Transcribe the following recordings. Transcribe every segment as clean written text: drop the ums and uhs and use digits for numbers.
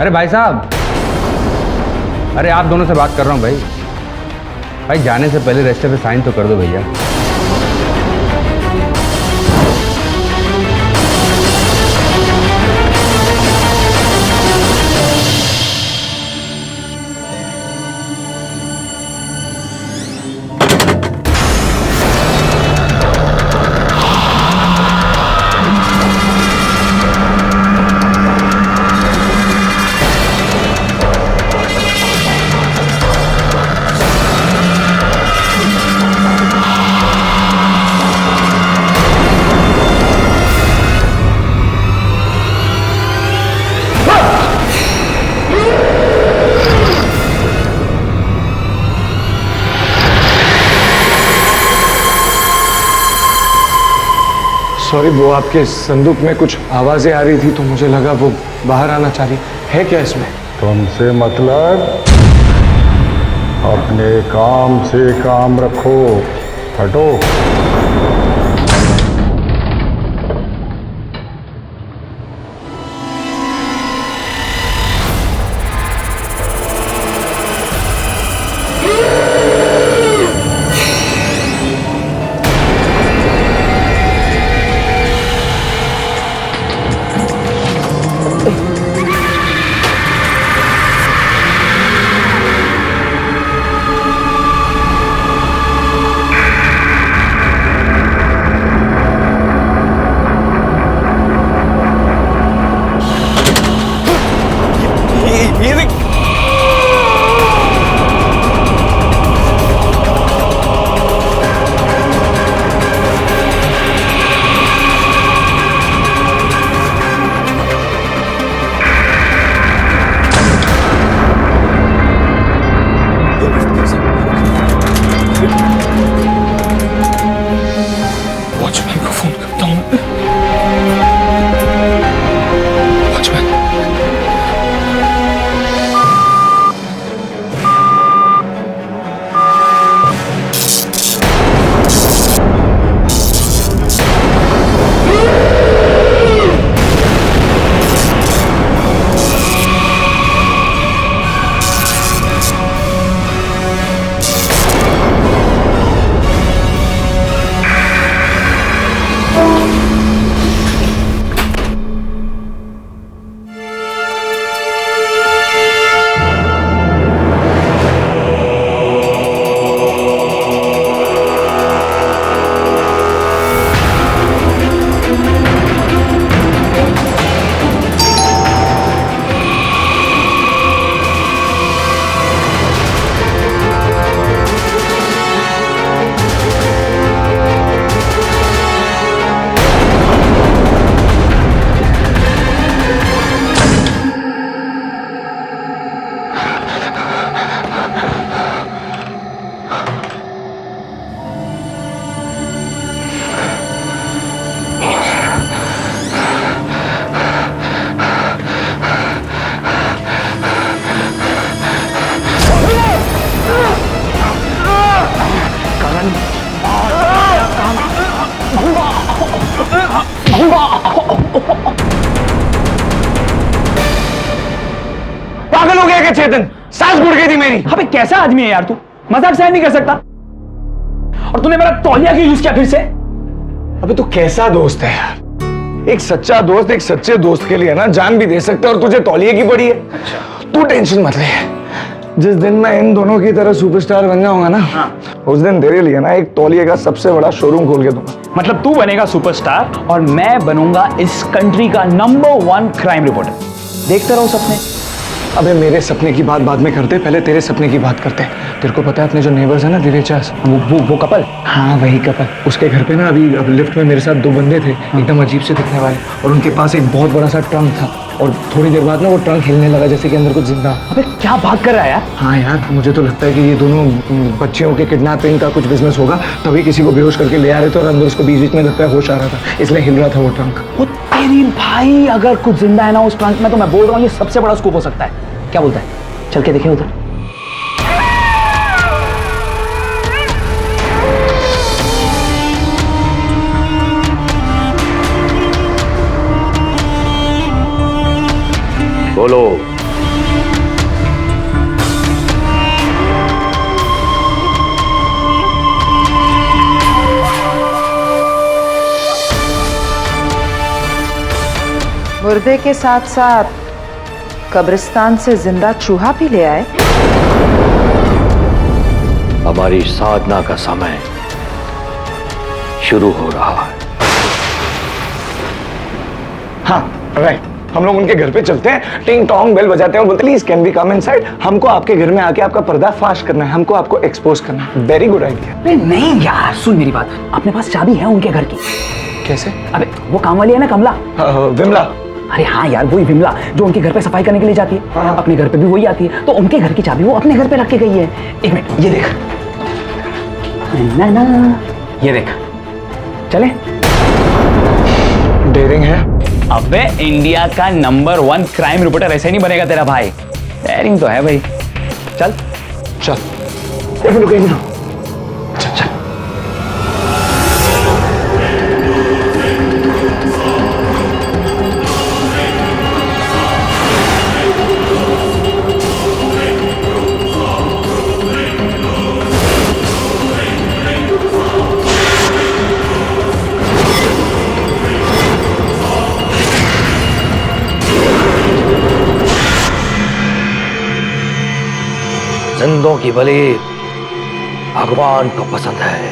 अरे भाई साहब, अरे आप दोनों से बात कर रहा हूँ भाई। भाई जाने से पहले रजिस्टर पे साइन तो कर दो भैया। सॉरी, वो आपके संदूक में कुछ आवाजें आ रही थी तो मुझे लगा वो बाहर आना चाह रही है। क्या इसमें? तुमसे मतलब अपने काम से काम रखो। हटो। वॉचमैन को फोन करता हूँ। वॉचमैन, पागल हो गया क्या चेतन? सांस घुट गई थी मेरी। अबे कैसा आदमी है यार तू, मजाक सहन नहीं कर सकता। और तूने मेरा तौलिया क्यों यूज किया फिर से? अबे तू कैसा दोस्त है यार? एक सच्चा दोस्त एक सच्चे दोस्त के लिए ना जान भी दे सकता है, और तुझे तौलिए की पड़ी है। तू टेंशन मत ले, जिस दिन मैं इन दोनों की तरह सुपरस्टार बन जाऊंगा ना, उस दिन तेरे लिए ना एक तौलिए का सबसे बड़ा शोरूम खोल के दूंगा। मतलब तू बनेगा सुपरस्टार और मैं बनूंगा इस कंट्री का नंबर 1 क्राइम रिपोर्टर। देखते रहो सपने। अबे मेरे सपने की बात बाद में करते, पहले तेरे सपने की बात करते। तेरे को पता है अपने जो नेबर्स है ना दिवेचास, वो कपल? हाँ वही कपल। उसके घर पे ना अभी अब लिफ्ट में मेरे साथ 2 बंदे थे, एकदम अजीब से दिखने वाले, और उनके पास एक बहुत बड़ा सा ट्रंक था, और थोड़ी देर बाद ना वो ट्रंक हिलने लगा जैसे कि अंदर कुछ जिंदा। अबे क्या बात कर रहा है यार? हाँ यार, मुझे तो लगता है कि ये दोनों बच्चियों के किडनैपिंग का कुछ बिजनेस होगा, तभी किसी को बेहोश करके ले आ रहे थे, और अंदर उसको बीच बीच में लगता है होश आ रहा था, इसलिए हिल रहा था वो ट्रंक। वो तेरी भाई, अगर कुछ जिंदा है ना उस ट्रंक में, तो मैं बोल रहा हूँ ये सबसे बड़ा स्कूप हो सकता है। क्या बोलता है? चल के देखें उधर। बोलो। मुर्दे के साथ साथ कब्रिस्तान से जिंदा चूहा भी ले आए। हमारी साधना का समय शुरू हो रहा है। हाँ राइट, हम लोग उनके घर पे चलते हैं, टिंग टोंग बेल बजाते हैं और बोलते हैं please can we come inside. हमको आपके घर में आके आपका पर्दाफाश करना है, हमको आपको एक्सपोज करना है। Very good idea. अरे नहीं यार, सुन मेरी बात, अपने पास चाबी है उनके घर की। कैसे? अबे वो काम वाली है ना, कमला। विमला। अरे हाँ यार, वही विमला जो उनके घर पे सफाई करने के लिए जाती है। हाँ। अपने घर पे भी वही आती है, तो उनके घर की चाबी वो अपने घर पे रख के गई है। एक मिनट, ये देख ना ना, ये देख, चले। डेयरिंग है। अबे इंडिया का नंबर 1 क्राइम रिपोर्टर ऐसे नहीं बनेगा तेरा भाई। डेयरिंग तो है भाई। चल चल एक मिनट। चल चल। जिंदों की बलि भगवान को पसंद है,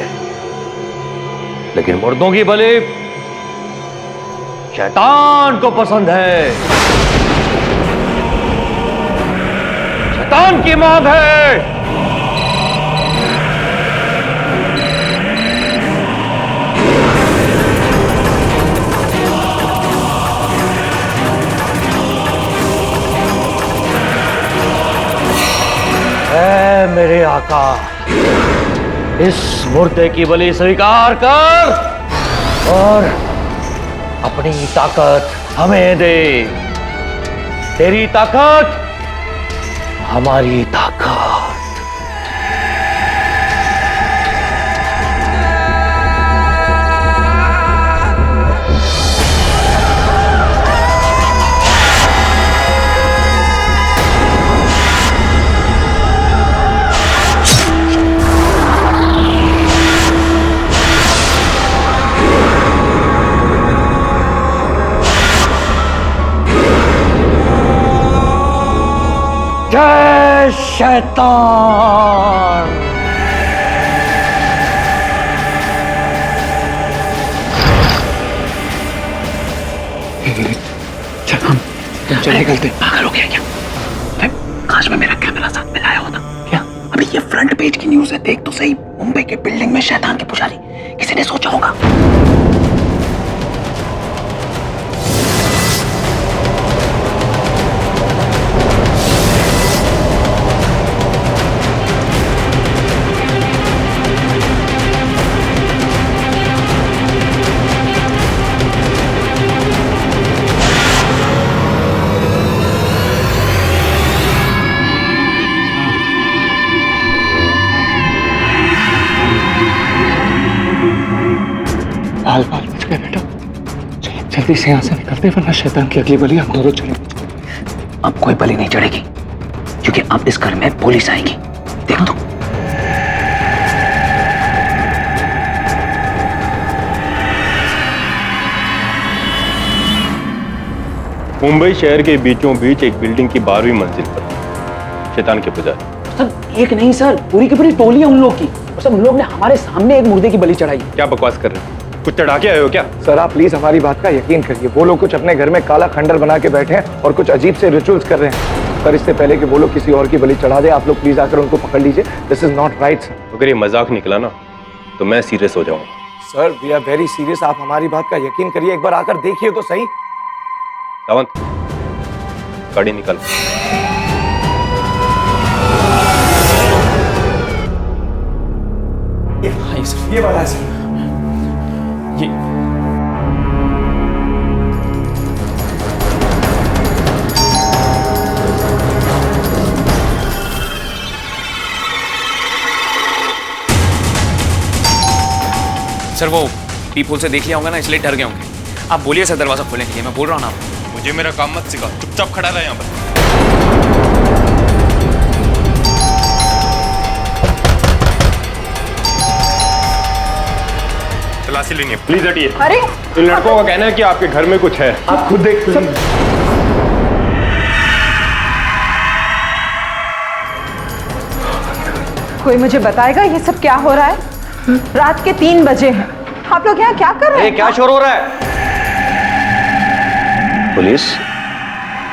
लेकिन मुर्दों की बलि शैतान को पसंद है। शैतान की मौत है। ऐ मेरे आका, इस मुर्दे की बलि स्वीकार कर और अपनी ताकत हमें दे। तेरी ताकत हमारी ताकत। जय शैतान। चल निकलते। पागल हो गया क्या? काश में मेरा कैमरा साथ में लाया होता। क्या? अभी ये फ्रंट पेज की न्यूज़ है, देख तो सही। मुंबई के बिल्डिंग में शैतान के पुजारी, किसी ने सोचा होगा? बाल बाल बच गए बेटा। चलो जल्दी से यहाँ से निकलते, वरना शैतान की अगली बलि हम दोनों चले। अब कोई बलि नहीं चढ़ेगी, क्योंकि अब इस घर में पुलिस आएगी। देख तो। मुंबई शहर के बीचों बीच एक बिल्डिंग की 12वीं मंजिल पर शैतान के पुजारी। सर एक नहीं सर, पूरी की पूरी टोली है उन लोग की। और सर उन लोग ने हमारे सामने एक मुर्दे की बलि चढ़ाई। क्या बकवास कर रहे हैं? कुछ चढ़ा के आए हो क्या? सर आप प्लीज हमारी बात का यकीन करिए, वो लोग कुछ अपने घर में काला खंडर बना के बैठे हैं और कुछ अजीब से रिचुअल्स कर रहे हैं। पर इससे पहले कि वो लोग किसी और की बलि चढ़ा दे, आप लोग प्लीज आकर उनको पकड़ लीजिए। This is not right sir. अगर ये मजाक निकला ना तो मैं सीरियस हो जाऊंगा। Sir we are very serious, आप हमारी बात का यकीन करिए, एक बार आकर देखिए तो सही। सावंत, गाड़ी निकाल। ये वाला है सर। ये सर वो पीपुल से देख लिया होगा ना, इसलिए डर गए होंगे। आप बोलिए सर दरवाजा खोलने के लिए, मैं बोल रहा हूँ ना। मुझे मेरा काम मत सिखा, चुपचाप खड़ा रहा यहाँ पर। तलाशी लेनी है, प्लीज हटिए। अरे इन लड़कों का कहना है कि आपके घर में कुछ है। आप खुद देख प्लीज। कोई मुझे बताएगा ये सब क्या हो रहा है? रात के 3 बजे हैं, आप लोग यहाँ क्या कर रहे हैं? क्या शोर हो रहा है? पुलिस,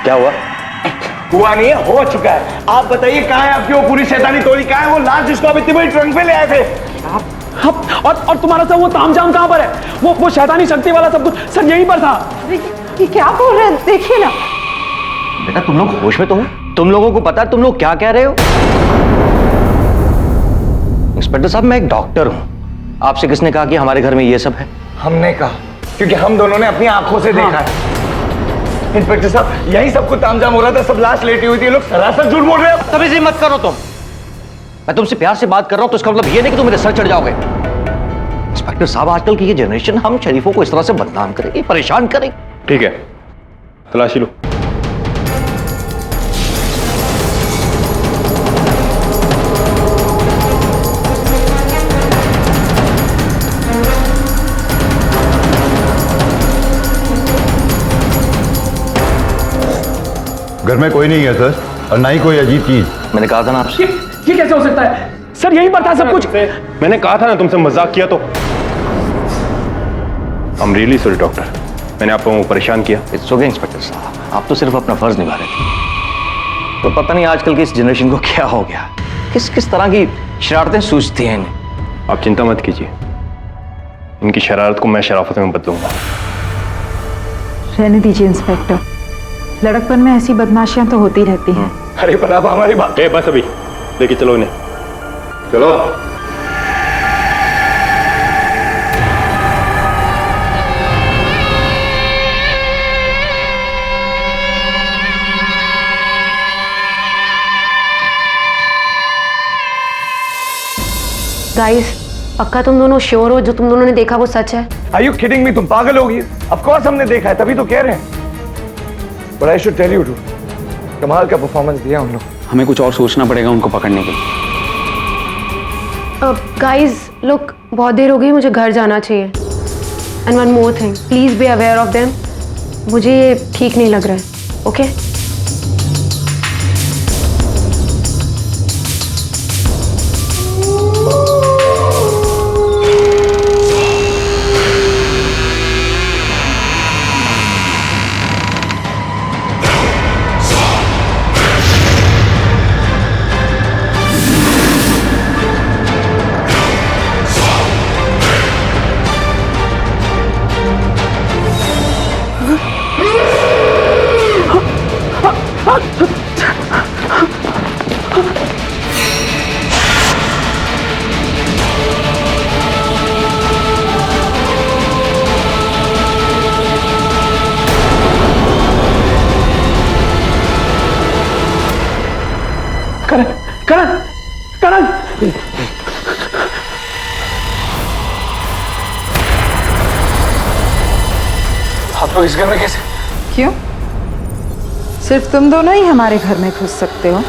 क्या हुआ? हुआ नहीं है, हो चुका है। आप बताइए कहाँ है आपकी वो पूरी शैतानी टोली? कहाँ है वो लाश जिसको आप इतनी बड़ी ट्रंक पे ले आए थे? और तुम्हारा सब वो तामझाम कहाँ पर है? वो शैतानी शक्ति वाला सब कुछ सर यहीं पर था। ये क्या बोल रहे हैं? देखिए ना। बेटा तुम लोग होश में तो हो? तुम लोगों को पता है तुम लोग क्या कह रहे हो? इंस्पेक्टर साहब, मैं एक डॉक्टर हूं। आपसे किसने कहा कि हमारे घर में ये सब है? हमने कहा, क्योंकि हम दोनों ने अपनी आंखों से देखा है। इंस्पेक्टर साहब, यही सब कुछ तामझाम हो रहा था, सब लाश लेटी हुई थी, ये लोग सरासर झूठ बोल रहे हैं। तभी से मत करो तुम। मैं तुमसे प्यार से बात कर रहा हूं तो इसका मतलब ये नहीं कि तुम मेरे सर चढ़ जाओगे। इंस्पेक्टर साहब, आजकल की ये जनरेशन हम शरीफों को इस तरह से बदनाम करेगी, परेशान करेगी। ठीक है, तलाशी लो। घर में कोई नहीं है सर, और ना ही कोई अजीब चीज। मैंने कहा था ना आपसे। ये कैसे हो सकता है सर? यहीं पर था सब कुछ। मैंने कहा था ना तुमसे मजाक किया तो। I am really sorry doctor, मैंने आप लोगों को परेशान किया। इट्स ओके इंस्पेक्टर साहब, आप तो सिर्फ अपना फर्ज निभा रहे थे। तो पता नहीं आजकल की इस जनरेशन को क्या हो गया, किस किस तरह की शरारतें सूझती हैं इन्हें। आप चिंता मत कीजिए, इनकी शरारत को मैं शराफत में बदलूंगा। रहने दीजिए इंस्पेक्टर, लड़कपन में ऐसी बदमाशियां तो होती रहती हैं। अरे पर आप हमारी बात। बस अभी लेके चलो इन्हें, चलो। गाइस, पक्का तुम दोनों श्योर हो जो तुम दोनों ने देखा वो सच है? Are you kidding me? तुम पागल होगी? Of course हमने देखा है, तभी तो कह रहे हैं। But I should tell you too, कमाल का परफॉर्मेंस दिया उन लोग। हमें कुछ और सोचना पड़ेगा उनको पकड़ने के लिए। गाइस लुक, बहुत देर हो गई, मुझे घर जाना चाहिए। And one more thing, please be aware of them. मुझे ये ठीक नहीं लग रहा है। ओके करण, करण, आप लोग इस घर में कैसे? क्यों? सिर्फ तुम दोनों ही हमारे घर में घुस सकते हो?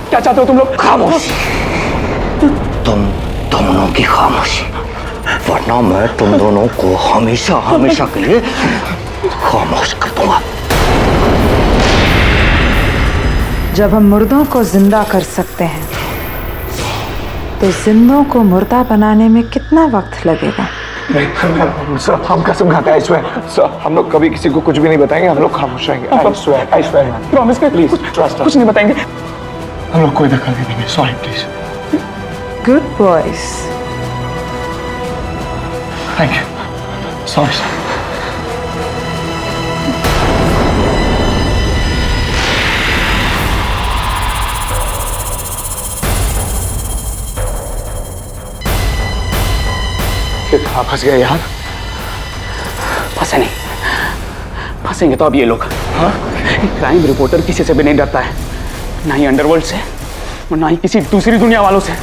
क्या चाहते हो तुम लोग? खामोशी, तुम दोनों की खामोशी, वरना मैं तुम दोनों को हमेशा हमेशा के लिए खामोश कर दूंगा। जब हम मुर्दों को जिंदा कर सकते हैं तो जिंदों को मुर्दा बनाने में कितना वक्त लगेगा? नहीं सर, हम कसम खाते हैं, सर हम लोग कभी किसी को कुछ भी नहीं बताएंगे, हम लोग खामोश रहेंगे। I swear, प्रॉमिस कर, प्लीज ट्रस्ट कुछ नहीं बताएंगे। हम लोग कोई दखल नहीं देंगे। Sorry please. Good boys. Thank you. Sorry sir. कहाँ फंस गए यार? फंसे नहीं, फंसेंगे तो अब ये लोग। हाँ, क्राइम रिपोर्टर किसी से भी नहीं डरता है, ना ही अंडरवर्ल्ड से और ना ही किसी दूसरी दुनिया वालों से।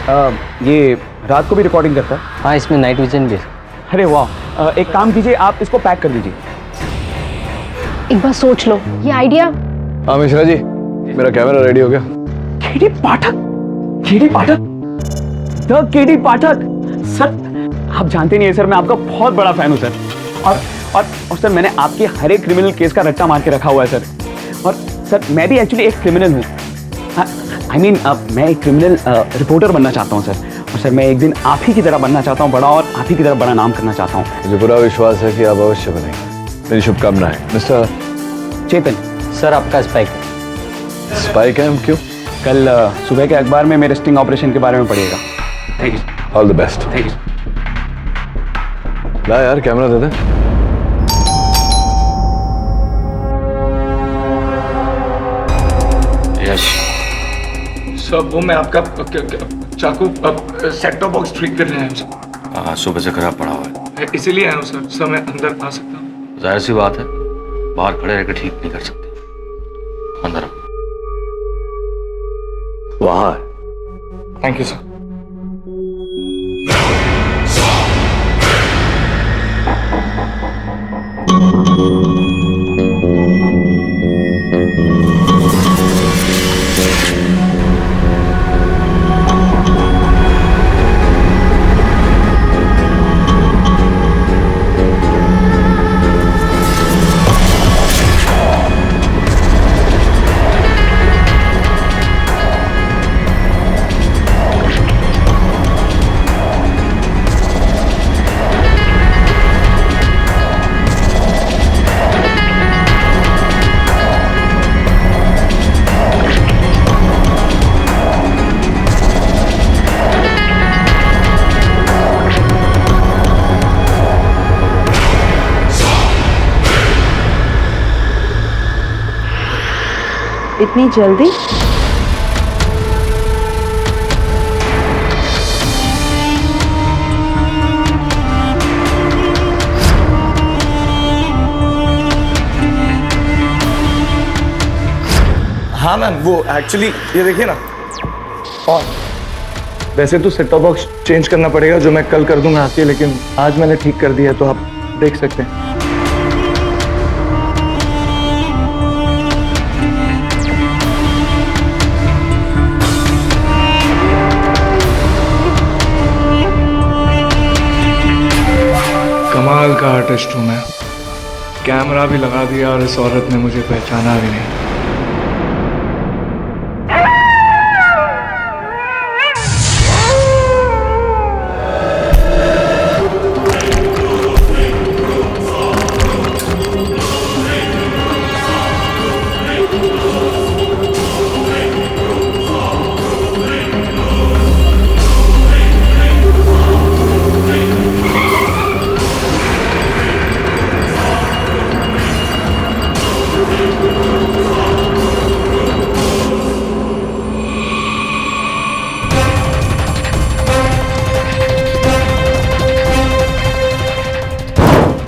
ये रात को भी रिकॉर्डिंग करता है? हाँ, इसमें नाइट विजन भी है। अरे वाह, एक काम कीजिए, आप इसको पैक कर दीजिए। एक बार सोच लो, ये आइडिया। हाँ मिश्रा जी, मेरा कैमरा रेडी हो गया। KD Pathak, KD Pathak, the KD Pathak. Sir, आप जानते नहीं है सर, मैं आपका बहुत बड़ा फैन हूँ सर। और सर, मैंने आपके हर एक क्रिमिनल केस का रट्टा मार के रखा हुआ है सर। और सर, मैं भी एक्चुअली एक क्रिमिनल हूँ। आई मीन, मैं एक क्रिमिनल रिपोर्टर बनना चाहता हूँ सर। और सर, मैं एक दिन आप ही की तरह बनना चाहता हूँ बड़ा, और आप ही की तरह बड़ा नाम करना चाहता हूँ। मुझे पूरा विश्वास है कि आप अवश्य बनेंगे। मेरी शुभकामनाएं। मिस्टर चेतन। सर, आपका स्पाइक स्पाई कैम्प क्यों? कल सुबह के अखबार में मेरे स्टिंग ऑपरेशन के बारे में पढ़िएगा। Thank you. All the best. Thank you. ला यार, कैमरा दे दे। यश, सर, वो मैं आपका चाकू सेट टॉप बॉक्स ठीक कर रहे हैं। हाँ, सुबह से खराब पड़ा हुआ है। इसीलिए आया हूँ सर। सर, मैं अंदर आ सकता हूँ? जाहिर सी बात है, बाहर खड़े रहकर ठीक नहीं कर सकते। अंदर आओ। वहाँ। Thank you sir. इतनी जल्दी? हाँ मैम, वो एक्चुअली ये देखिए ना। और वैसे तो सेट टॉप बॉक्स चेंज करना पड़ेगा, जो मैं कल कर दूंगा आके, लेकिन आज मैंने ठीक कर दिया है, तो आप देख सकते हैं। कमाल का आर्टिस्ट हूं मैं। कैमरा भी लगा दिया और इस औरत ने मुझे पहचाना भी नहीं।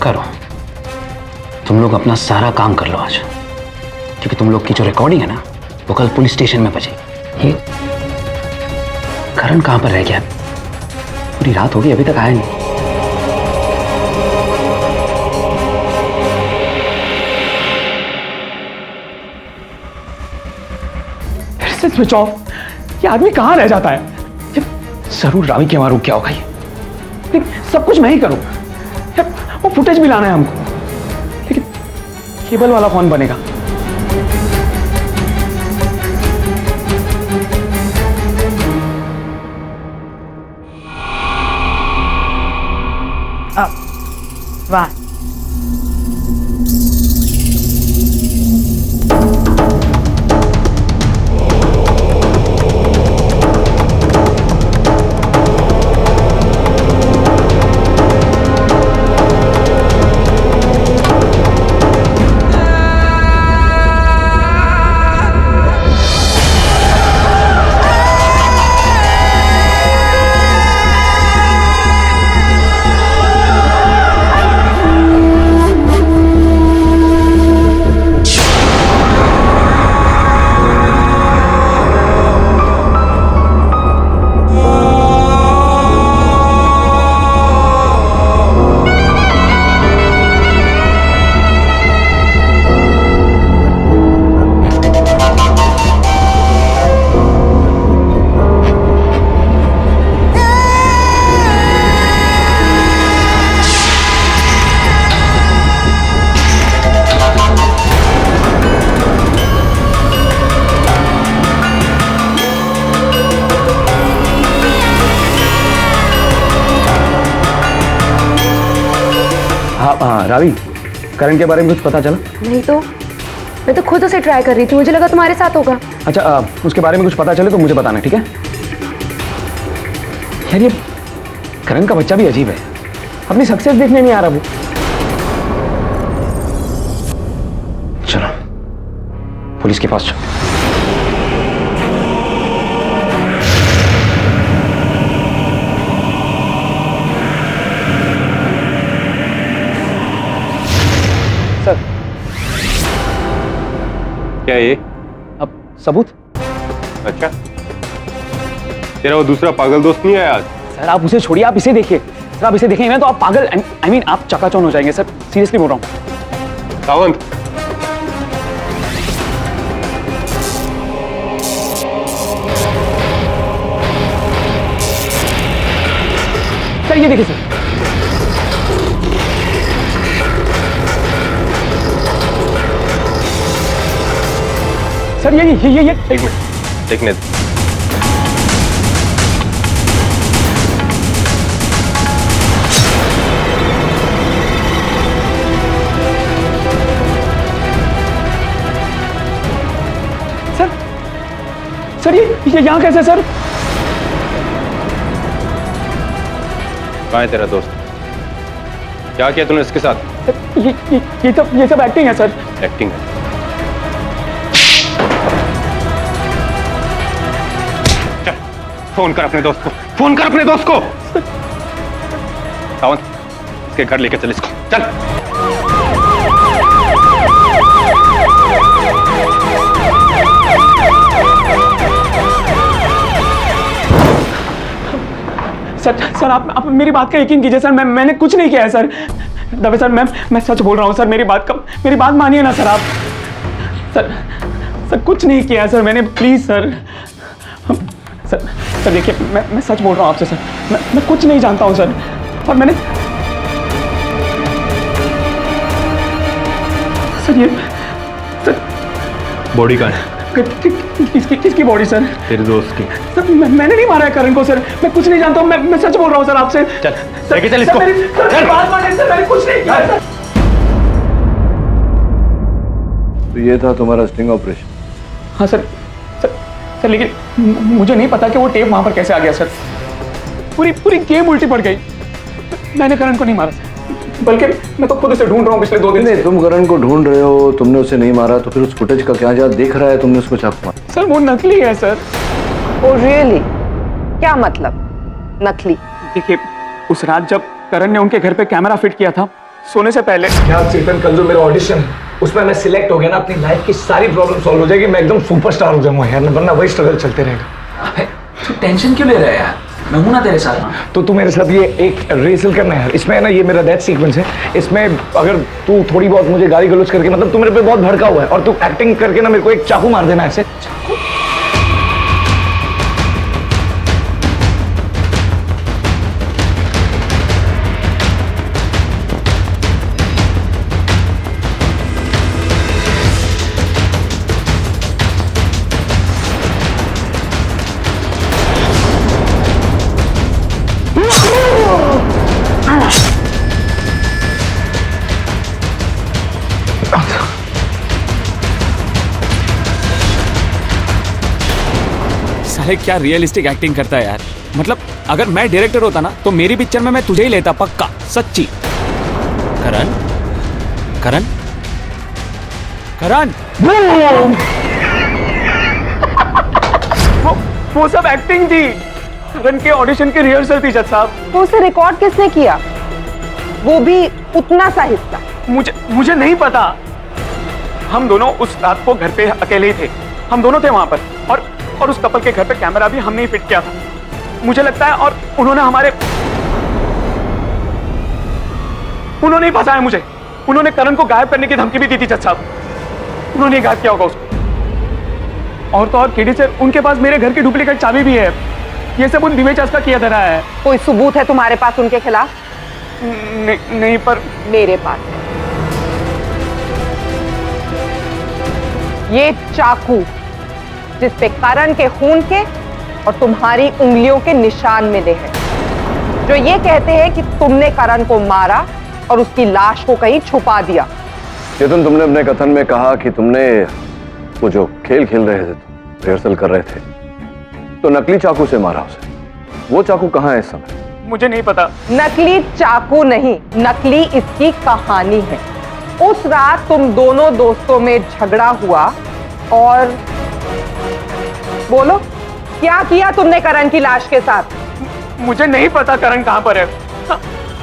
करो, तुम लोग अपना सारा काम कर लो आज, क्योंकि तुम लोग की जो रिकॉर्डिंग है ना, वो कल पुलिस स्टेशन में बजेगी। ये करण कहां पर रह गया? पूरी रात हो गई, अभी तक आया नहीं। फिर से स्विच ऑफ। ये आदमी कहां रह जाता है? जरूर रावी के मारू क्या होगा ये। सब कुछ मैं ही करूं। वो फुटेज भी लाना है हमको, लेकिन केबल वाला कौन बनेगा? वाह, हाँ रावी, करण के बारे में कुछ पता चला? नहीं तो मैं तो खुद उसे ट्राई कर रही थी, मुझे लगा तुम्हारे साथ होगा। अच्छा, उसके बारे में कुछ पता चले तो मुझे बताना, ठीक है? यार ये करण का बच्चा भी अजीब है, अपनी सक्सेस देखने नहीं आ रहा वो। चलो पुलिस के पास चलो। सर, क्या ये? अब सबूत? अच्छा, तेरा वो दूसरा पागल दोस्त नहीं आया आज? सर आप उसे छोड़िए, आप इसे देखिए। सर आप इसे देखेंगे ना तो आप पागल, आई मीन आप चकाचौंध हो जाएंगे सर, सीरियसली बोल रहा हूँ। सावंत, सर ये देखिए सर, सर ये एक मिनट देखने दे। सर ये यहाँ कैसे सर? कहाँ है तेरा दोस्त? क्या किया तूने इसके साथ? सर, ये सब एक्टिंग है सर। एक्टिंग है? चल, फोन कर अपने दोस्त को, फोन कर अपने दोस्त को। सावंत, इसके घर लेके चल इसको, चल। सर आप मेरी बात का यकीन कीजिए सर, मैंने कुछ नहीं किया है सर। दबे सर, मैं सच बोल रहा हूँ सर, मेरी बात मानिए ना सर आप। सर कुछ नहीं किया है सर मैंने, प्लीज सर। सर देखिए, मैं सच बोल रहा हूँ आपसे सर, मैं कुछ नहीं जानता हूँ सर। और मैंने सर ये सर बॉडी कहाँ है? किसकी बॉडी सर? तेरे दोस्त की। सर मैंने नहीं मारा है करण को सर, मैं कुछ नहीं जानता हूँ, मैं सच बोल रहा हूँ सर आपसे। चल, लेके चल इसको। सर बात मानिए सर, मैंने कुछ नहीं किया है सर। तो ये था तुम्हारा स्टिंग ऑपरेशन? हाँ सर लेकिन मुझे नहीं पता कि वो टेप वहां पर कैसे आ गया सर। पूरी गेम उल्टी पड़ गई। मैंने करण को नहीं मारा सर, बल्कि मैं तो खुद उसे ढूंढ रहा हूँ पिछले 2 दिन से। तुम करण को ढूंढ रहे हो, तुमने उसे नहीं मारा, तो फिर उस फुटेज का क्या जात देख रहा है तुमने उसको चाकू मारा? सर वो नकली है सर। Oh really? क्या मतलब नकली? देखिए उस रात जब करण ने उनके घर पे कैमरा फिट किया था सोने से पहले। क्या चेतन, कल जो मेरा ऑडिशन उसमें मैं सिलेक्ट हो गया ना, अपनी लाइफ की सारी प्रॉब्लम सॉल्व हो जाएगी, मैं एकदम सुपरस्टार हो जाऊंगा यार, वरना वही स्ट्रगल चलते रहेगा। तू टेंशन क्यों ले रहा है यार, मैं हूं ना तेरे साथ। तो तू मेरे साथ ये एक रेसल करना है यार, इसमें है ना, ये मेरा डेथ सीक्वेंस है, इसमें अगर तू थोड़ी बहुत मुझे गाली गलौज करके, मतलब तू मेरे पे बहुत भड़का हुआ है, और तू एक्टिंग करके ना मेरे को एक चाकू मार देना ऐसे। साले क्या रियलिस्टिक एक्टिंग करता है यार। मतलब अगर मैं डायरेक्टर होता ना तो मेरी पिक्चर में मैं तुझे ही लेता, पक्का, सच्ची। करण करण करण वो सब एक्टिंग थी, करण के ऑडिशन की रिहर्सल थी जज साहब। तो उसे रिकॉर्ड किसने किया, वो भी उतना सा हिस्सा? मुझे नहीं पता। हम दोनों उस रात को घर पे अकेले ही थे, हम दोनों थे वहां पर, और उस कपल के घर पे कैमरा भी हमने ही फिट किया था मुझे लगता है। और उन्होंने ही फंसाया मुझे। उन्होंने करण को गायब करने की धमकी भी दी थी जज साहब, उन्होंने ही गायब किया होगा उसको। और तो और केडी सर, उनके पास मेरे घर की डुप्लीकेट चाबी भी है। ये सब उन दिवेचास का किया धरा है। कोई सबूत है तुम्हारे पास उनके खिलाफ? नहीं, पर मेरे पास ये चाकू जिस पे करण के खून के और तुम्हारी उंगलियों के निशान मिले हैं, जो ये कहते हैं कि तुमने करण को मारा और उसकी लाश को कहीं छुपा दिया। चेतन, तुमने अपने कथन में कहा कि तुमने वो जो खेल खेल रहे थे, रिहर्सल कर रहे थे, तो नकली चाकू से मारा उसे। वो चाकू कहाँ है इस समय? मुझे नहीं पता। नकली चाकू नहीं, नकली इसकी कहानी है। उस रात तुम दोनों दोस्तों में झगड़ा हुआ और बोलो क्या किया तुमने करण की लाश के साथ? मुझे नहीं पता करण कहां पर है।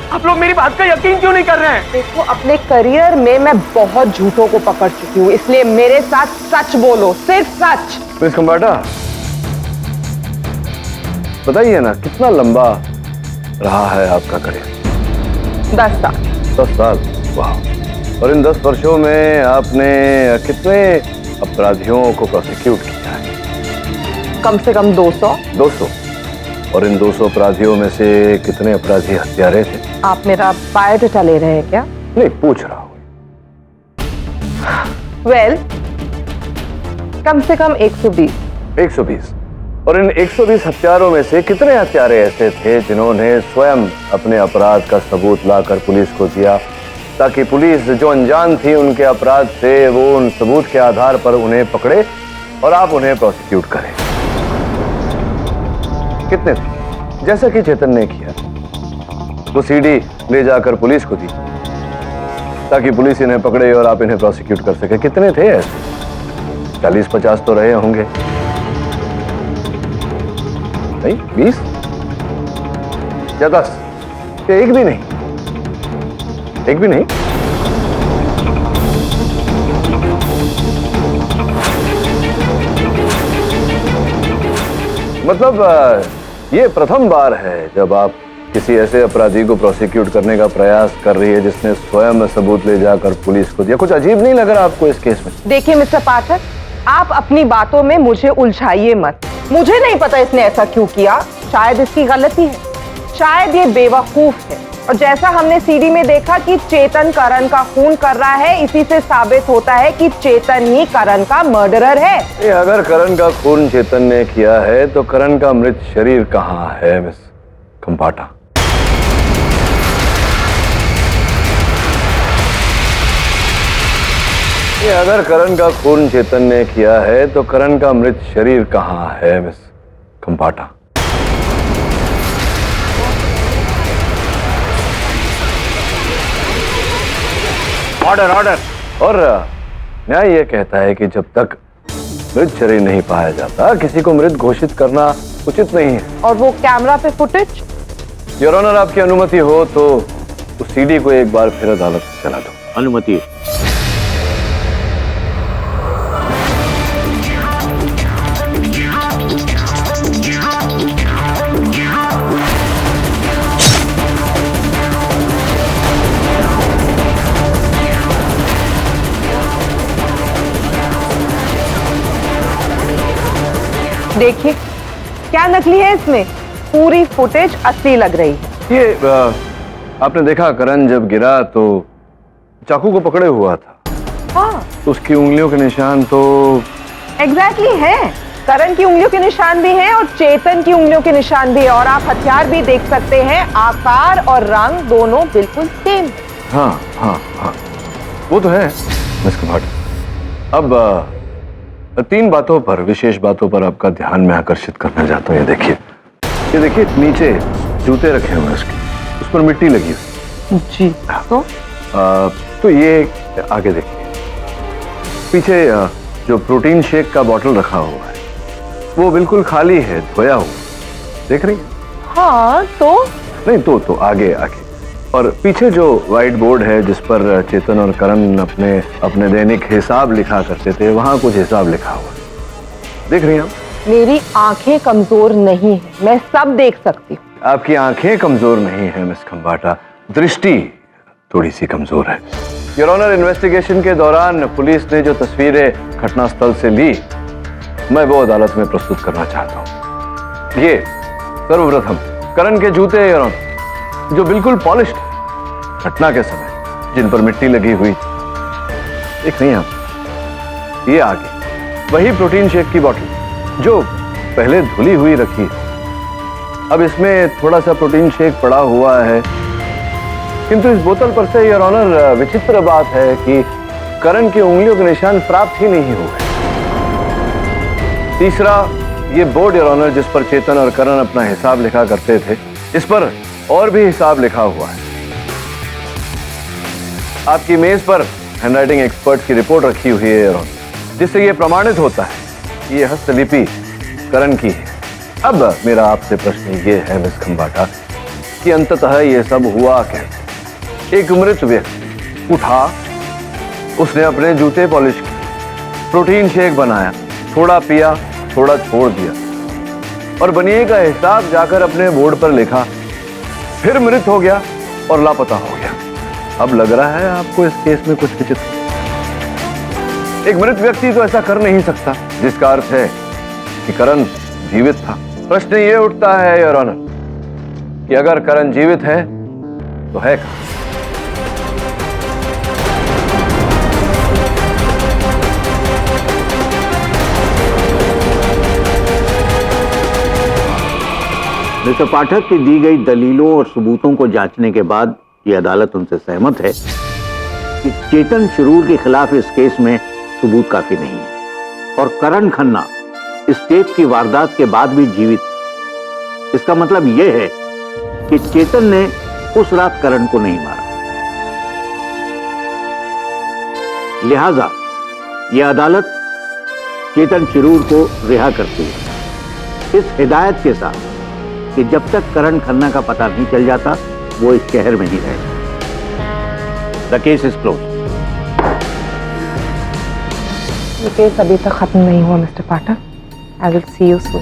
आप लोग मेरी बात का यकीन क्यों नहीं कर रहे हैं? देखो, अपने करियर में मैं बहुत झूठों को पकड़ चुकी हूँ, इसलिए मेरे साथ सच बोलो, सिर्फ सच। मिस खंबाटा, बताइए ना, कितना लंबा रहा है आपका करियर? 10 साल। 10 साल, वाह। और इन 10 वर्षों में आपने कितने अपराधियों को प्रोसिक्यूट किया है? कम से कम 200। 200? और इन 200 अपराधियों में से कितने अपराधी हत्यारे थे? आप मेरा बायोडाटा ले रहे हैं क्या? नहीं, पूछ रहा हूं। वेल, कम से कम 120। 120? और इन 120 हत्यारों में से कितने हत्यारे ऐसे थे जिन्होंने स्वयं अपने अपराध का सबूत लाकर पुलिस को दिया, ताकि पुलिस जो अनजान थी उनके अपराध से, वो उन सबूत के आधार पर उन्हें पकड़े और आप उन्हें प्रोसिक्यूट करें? कितने थे? जैसा कि चेतन ने किया, वो सीडी ले जाकर पुलिस को दी ताकि पुलिस इन्हें पकड़े और आप इन्हें प्रोसिक्यूट कर सके। कितने थे ऐसे? 40-50 तो रहे होंगे। नहीं, 20 या 10? एक भी नहीं? एक भी नहीं? मतलब ये प्रथम बार है जब आप किसी ऐसे अपराधी को प्रोसिक्यूट करने का प्रयास कर रही है जिसने स्वयं सबूत ले जाकर पुलिस को दिया। कुछ अजीब नहीं लग रहा आपको इस केस में? देखिए मिस्टर पाठक, आप अपनी बातों में मुझे उलझाइए मत। मुझे नहीं पता इसने ऐसा क्यों किया। शायद इसकी गलती है, शायद ये बेवकूफ है। और जैसा हमने सीडी में देखा कि चेतन करण का खून कर रहा है, इसी से साबित होता है कि चेतन ही करण का मर्डरर है। अगर करण का खून चेतन ने किया है तो करण का मृत शरीर कहाँ है मिस खंबाटा? अगर करण का खून चेतन ने किया है तो करण का मृत शरीर कहाँ है मिस खंबाटा? Order order. और न्याय यह कहता है कि जब तक मृत शरीर नहीं पाया जाता, किसी को मृत घोषित करना उचित नहीं है। और वो कैमरा पे फुटेज? योर ऑनर, आपकी अनुमति हो तो उस सीडी को एक बार फिर अदालत में चला दो। अनुमति। देखिए क्या नकली है इसमें, पूरी फुटेज असली लग रही है। ये आपने देखा करण जब गिरा तो चाकू को पकड़े हुआ था। हाँ, उसकी उंगलियों के निशान तो एग्जैक्टली है। करण की उंगलियों के निशान भी हैं और चेतन की उंगलियों के निशान भी है। और आप हथियार भी देख सकते हैं, आकार और रंग दोनों बिल्कुल सेम। हाँ हाँ हाँ, वो तो है मिस खंबाटा। अब 3 बातों पर, विशेष बातों पर आपका ध्यान में आकर्षित करना चाहता हूँ। ये देखिए नीचे जूते रखे हुए हैं उसके, उस पर मिट्टी लगी हुई। जी। तो ये आगे देखिए, पीछे जो प्रोटीन शेक का बॉटल रखा हुआ है वो बिल्कुल खाली है, धोया हुआ। देख रही हैं? हाँ, तो नहीं तो आगे आगे। और पीछे जो व्हाइट बोर्ड है जिस पर चेतन और करण अपने दैनिक हिसाब लिखा करते थे, वहां कुछ हिसाब लिखा हुआ है। देख रही हैं आप? मेरी आंखें कमजोर नहीं है, मैं सब देख सकती हूँ। आपकी आंखें कमजोर नहीं है मिस खंबाटा, दृष्टि थोड़ी सी कमजोर है। योर ऑनर, इन्वेस्टिगेशन के दौरान पुलिस ने जो तस्वीरें घटनास्थल से ली, मैं वो अदालत में प्रस्तुत करना चाहता हूँ। ये सर्वप्रथम करण के जूते योर ऑनर, जो बिल्कुल पॉलिश्ड घटना के समय, जिन पर मिट्टी लगी हुई। देख नहीं आप? ये आगे वही प्रोटीन शेक की बोतल जो पहले धुली हुई रखी है। अब इसमें थोड़ा सा प्रोटीन शेक पड़ा हुआ है किंतु इस बोतल पर से योर ऑनर विचित्र बात है कि करण की उंगलियों के निशान प्राप्त ही नहीं हुए। तीसरा, ये बोर्ड योर ऑनर जिस पर चेतन और करण अपना हिसाब लिखा करते थे, इस पर और भी हिसाब लिखा हुआ है। आपकी मेज पर हैंडराइटिंग एक्सपर्ट की रिपोर्ट रखी हुई है योर ऑनर, जिससे यह प्रमाणित होता है कि यह हस्तलिपि करण की है। अब मेरा आपसे प्रश्न ये है मिस खंबाटा कि अंततः यह सब हुआ कैसे? एक मृत व्यक्ति उठा, उसने अपने जूते पॉलिश किए, प्रोटीन शेक बनाया, थोड़ा पिया, थोड़ा छोड़ दिया और बनिए का हिसाब जाकर अपने बोर्ड पर लिखा, फिर मृत हो गया और लापता हो गया। अब लग रहा है आपको इस केस में कुछ विचित्र। एक मृत व्यक्ति तो ऐसा कर नहीं सकता, जिसका अर्थ है कि करण जीवित था। प्रश्न ये उठता है योर ऑनर कि अगर करण जीवित है तो है कहां? मिस्टर पाठक की दी गई दलीलों और सबूतों को जांचने के बाद ये अदालत उनसे सहमत है कि चेतन शिरूर के खिलाफ इस केस में सबूत काफी नहीं है और करण खन्ना इस टेप की वारदात के बाद भी जीवित है। इसका मतलब यह है कि चेतन ने उस रात करण को नहीं मारा। लिहाजा यह अदालत चेतन शिरूर को रिहा करती है, इस हिदायत के साथ कि जब तक करण खन्ना का पता नहीं चल जाता वो इस शहर में ही रहेगा। The case is close. ये केस अभी तक खत्म नहीं हुआ mister Pathak. I will see you soon.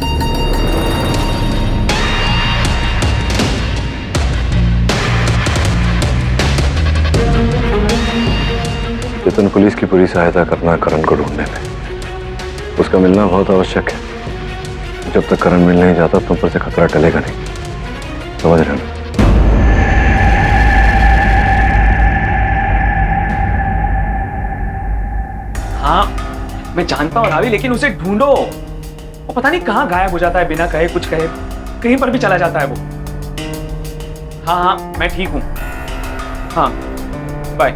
Chetan police की पूरी सहायता करना करण को ढूंढने में, उसका मिलना बहुत आवश्यक है। जब तक करण मिल नहीं जाता तुम पर से खतरा टलेगा नहीं, समझ रहे हो? हाँ मैं जानता हूँ रावी, लेकिन उसे ढूंढो। वो पता नहीं कहाँ गायब हो जाता है बिना कहे कुछ कहे, कहीं पर भी चला जाता है वो। हाँ हाँ मैं ठीक हूँ। हाँ बाय।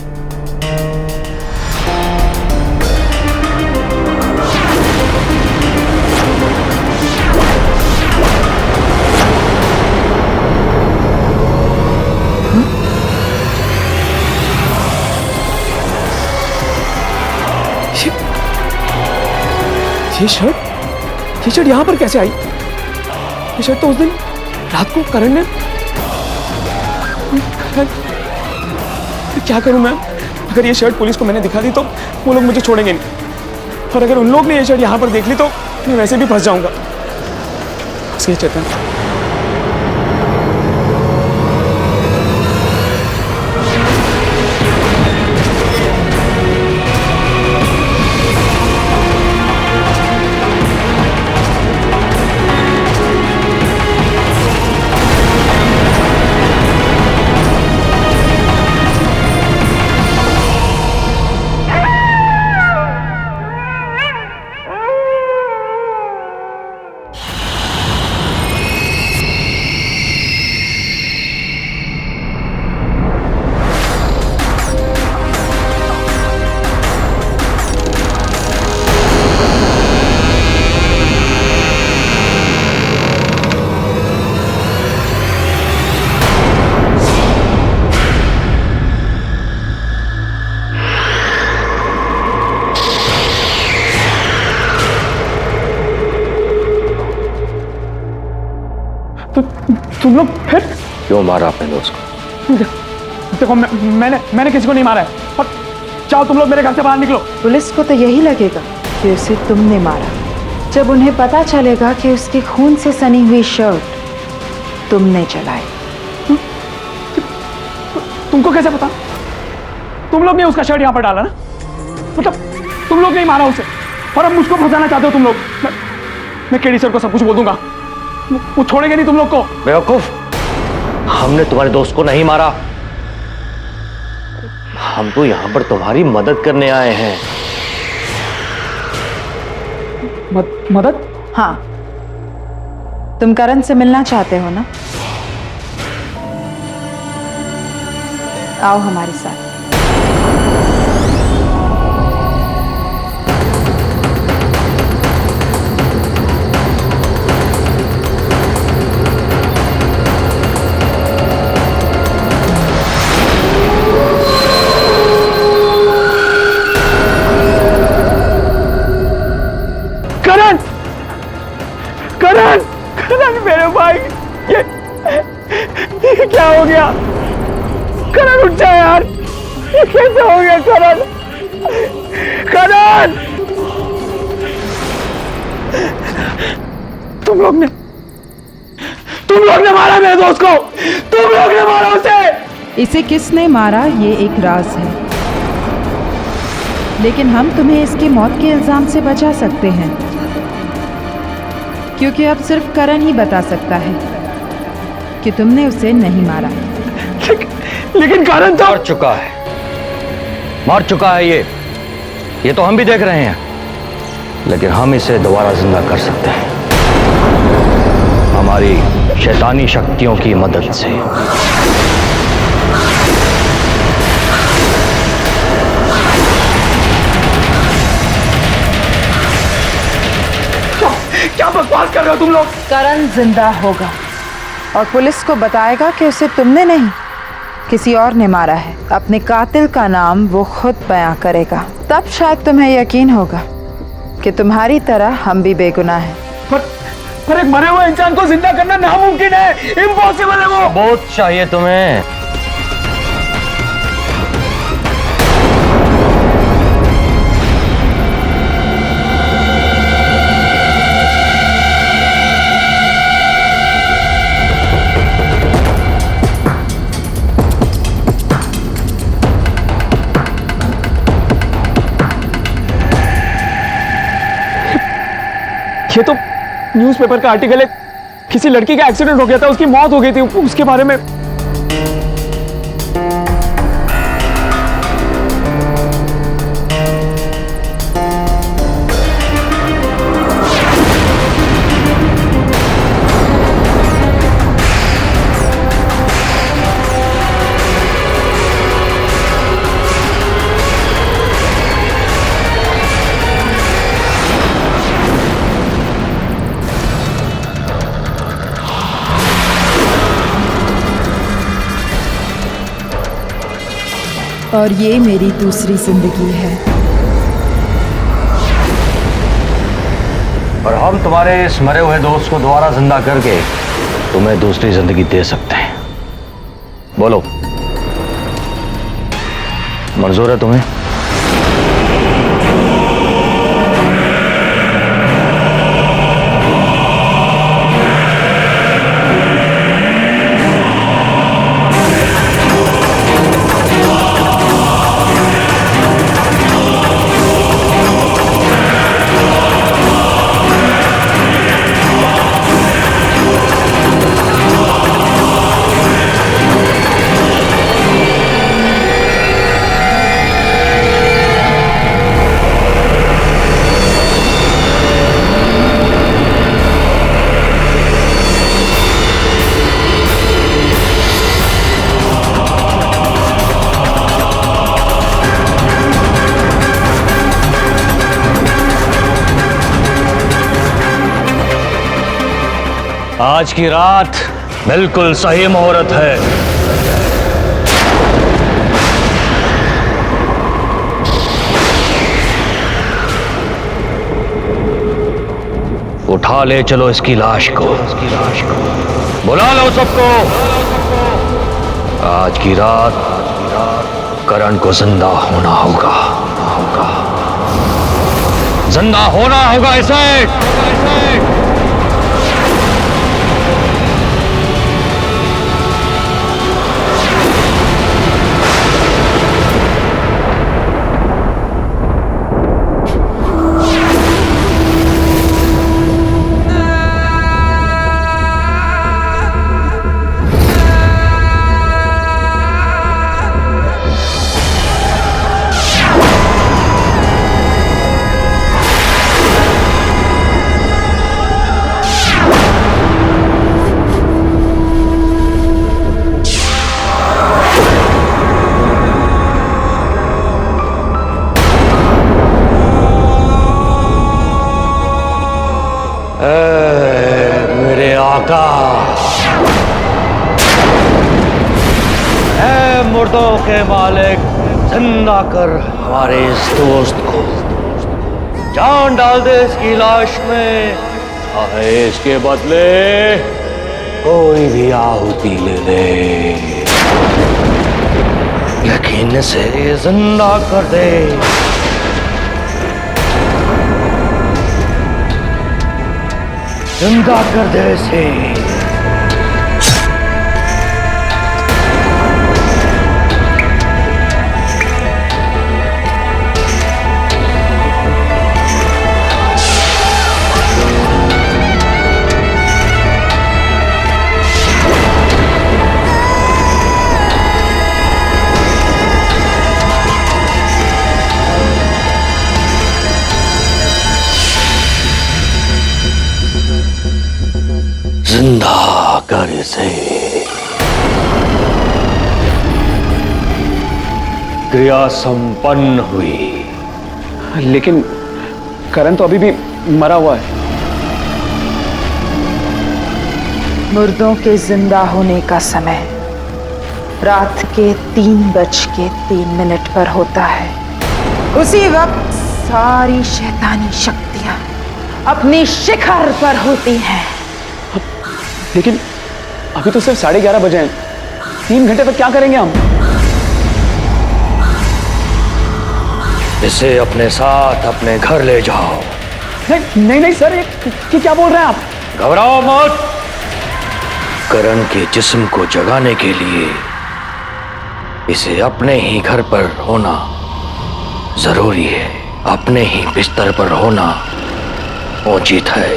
ये शर्ट यहाँ पर कैसे आई? ये शर्ट तो उस दिन रात को करण ने। क्या करूं मैं? अगर ये शर्ट पुलिस को मैंने दिखा दी तो वो लोग मुझे छोड़ेंगे नहीं, और अगर उन लोग ने ये शर्ट यहाँ पर देख ली तो मैं वैसे भी फंस जाऊंगा। सही चेतन, तुम लोग फिर क्यों मारा अपने दोस्त को? देखो मैंने किसी को नहीं मारा है, और चाहो तुम लोग मेरे घर से बाहर निकलो। पुलिस को तो यही लगेगा कि उसे तुमने मारा, जब उन्हें पता चलेगा कि उसके खून से सनी हुई शर्ट तुमने जलाई। तुमको कैसे पता? तुम लोग ने उसका शर्ट यहाँ पर डाला ना? मतलब तुम लोग ने ही मारा उसे, और अब मुझको फंसाना चाहते हो तुम लोग। मैं केडी सर को सब कुछ बोल दूंगा, वो छोड़ेंगे नहीं तुम लोग को। बेवकूफ, हमने तुम्हारे दोस्त को नहीं मारा, हम तो यहां पर तुम्हारी मदद करने आए हैं। मदद? हाँ, तुम करण से मिलना चाहते हो ना? आओ हमारे साथ। करण, करण, करण मेरे भाई, ये क्या हो गया? करण उठ जा यार, ये कैसे हो गया करण? करण, तुम लोग ने मारा मेरे दोस्त को, तुम लोग ने मारा उसे। इसे किसने मारा ये एक राज है, लेकिन हम तुम्हें इसकी मौत के इल्जाम से बचा सकते हैं, क्योंकि अब सिर्फ करण ही बता सकता है कि तुमने उसे नहीं मारा। लेकिन करण तो मर चुका है ये तो हम भी देख रहे हैं, लेकिन हम इसे दोबारा जिंदा कर सकते हैं हमारी शैतानी शक्तियों की मदद से। क्या बकवास कर रहे हो तुम लोग? करण जिंदा होगा और पुलिस को बताएगा कि उसे तुमने नहीं किसी और ने मारा है। अपने कातिल का नाम वो खुद बयां करेगा, तब शायद तुम्हें यकीन होगा कि तुम्हारी तरह हम भी बेगुनाह हैं। पर एक मरे हुए इंसान को जिंदा करना नामुमकिन है, इम्पॉसिबल है वो। बहुत चाहिए तुम्हें। ये तो न्यूज़पेपर का आर्टिकल है, किसी लड़की का एक्सीडेंट हो गया था, उसकी मौत हो गई थी, उसके बारे में। और ये मेरी दूसरी जिंदगी है। और हम तुम्हारे इस मरे हुए दोस्त को दोबारा जिंदा करके तुम्हें दूसरी जिंदगी दे सकते हैं। बोलो, मंजूर है तुम्हें? आज की रात बिल्कुल सही मुहूर्त है। उठा ले चलो इसकी लाश को, बुला लो सबको। आज की रात करण को जिंदा होना होगा, जिंदा होना होगा इसे। आका, ऐ मुर्दों के मालिक, जिंदा कर हमारे इस दोस्त को, जान डाल दे इसकी लाश में, चाहे इसके बदले कोई भी आहुति ले ले, यकीन से जिंदा कर दे। जिंदा कर दे इसे। जिंदा कर इसे। क्रिया संपन्न हुई। लेकिन करण तो अभी भी मरा हुआ है। मुर्दों के जिंदा होने का समय रात के 3:03 पर होता है। उसी वक्त सारी शैतानी शक्तियां अपनी शिखर पर होती हैं। लेकिन अभी तो सिर्फ 11:30 बजे हैं। 3 घंटे तक क्या करेंगे हम? इसे अपने साथ अपने घर ले जाओ। नहीं नहीं सर, ये क्या बोल रहे हैं आप? घबराओ मत। करण के जिस्म को जगाने के लिए इसे अपने ही घर पर होना जरूरी है। अपने ही बिस्तर पर होना उचित है।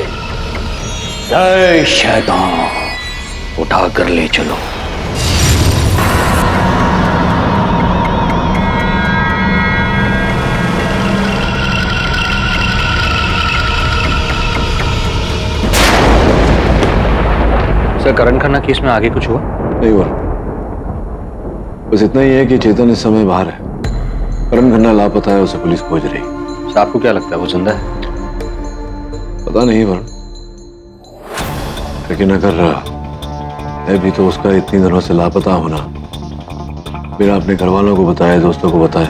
जय शैतान, उठा कर ले चलो। सर, करण खन्ना केस में आगे कुछ हुआ? नहीं हुआ। बस इतना ही है कि चेतन इस समय बाहर है। करण खन्ना लापता है, उसे पुलिस खोज रही। सर, आपको क्या लगता है वो जिंदा है? पता नहीं वरुण, लेकिन अगर है भी तो उसका इतनी दिनों से लापता होना बिना अपने घर वालों को बताए, दोस्तों को बताए,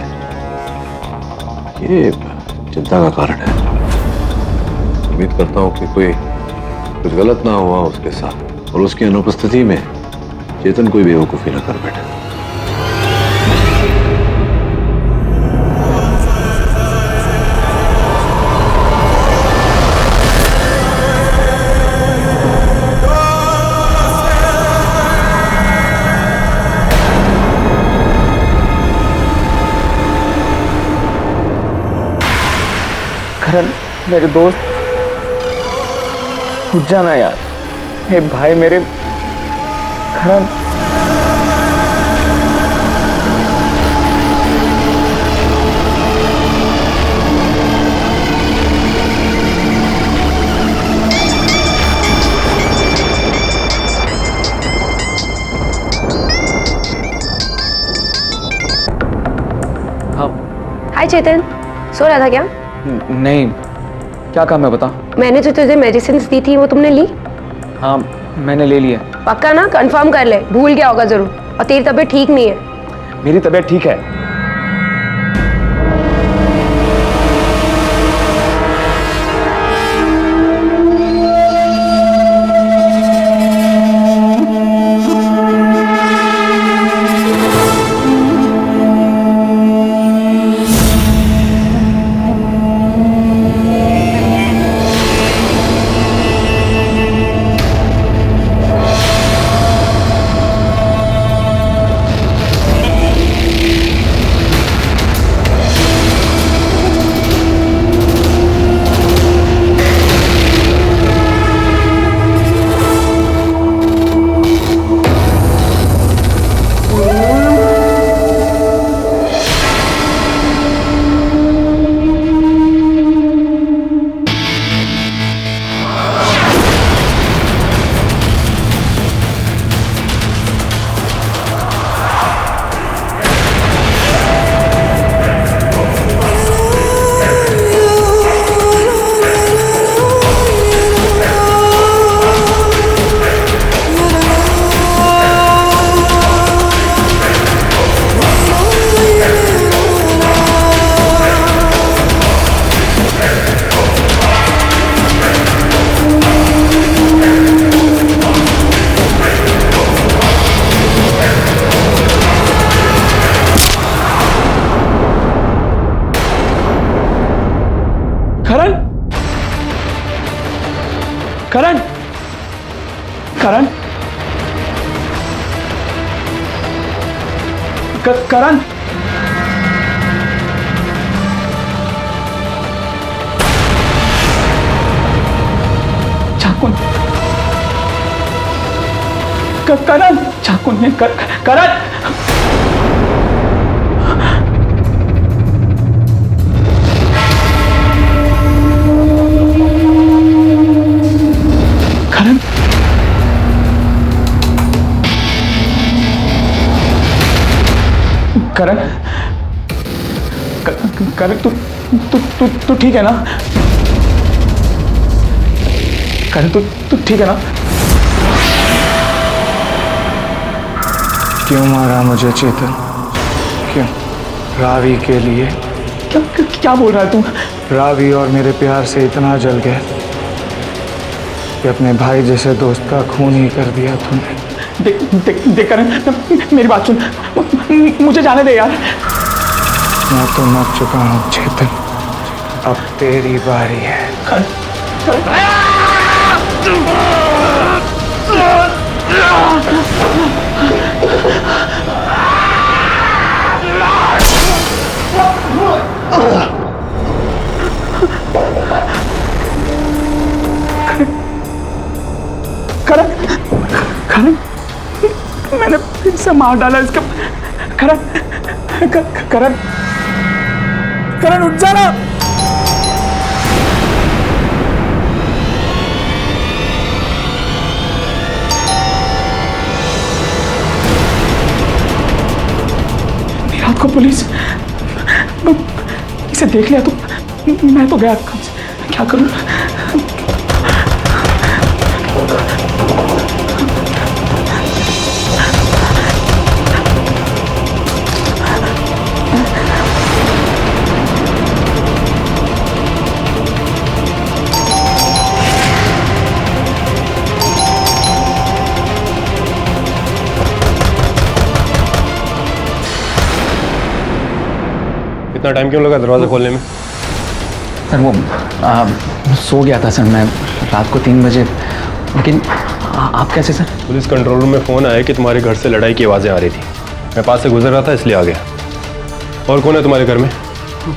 ये चिंता का कारण है। उम्मीद करता हूँ कि कोई कुछ गलत ना हुआ उसके साथ और उसकी अनुपस्थिति में चेतन कोई बेवकूफी न कर बैठे। करण मेरे दोस्त, उठ जाना यार। हे भाई मेरे करण। हाय चेतन, सो रहा था क्या? नहीं, क्या काम है बता। मैंने जो तुझे मेडिसिन दी थी वो तुमने ली? हाँ मैंने ले लिया। पक्का ना? कंफर्म कर ले, भूल गया होगा जरूर। और तेरी तबीयत ठीक नहीं है। मेरी तबीयत ठीक है। करण करण करण करण चाकू करण चाकू ने करण करण करण करण तू तू तू तू ठीक है ना करण तू तू ठीक है ना क्यों मारा मुझे चेतन? क्यों? रावी के लिए? क्या बोल रहा है तू? रावी और मेरे प्यार से इतना जल गया कि अपने भाई जैसे दोस्त का खून ही कर दिया तूने। देख करण, मेरी बात सुन, मुझे जाने दे यार। मैं तो मर चुका हूँ चेतन, अब तेरी बारी है। करण करण मैंने फिर से मार डाला इसका। करण करण करण उठ जाना। रात को पुलिस इसे देख लिया तो मैं तो गया, क्या करूं? इतना टाइम क्यों लगा दरवाजा खोलने में? सर वो सो गया था सर मैं रात को 3 बजे। लेकिन आप कैसे सर? पुलिस कंट्रोल रूम में फ़ोन आया कि तुम्हारे घर से लड़ाई की आवाज़ें आ रही थी। मैं पास से गुजर रहा था इसलिए आ गया। और कौन है तुम्हारे घर में?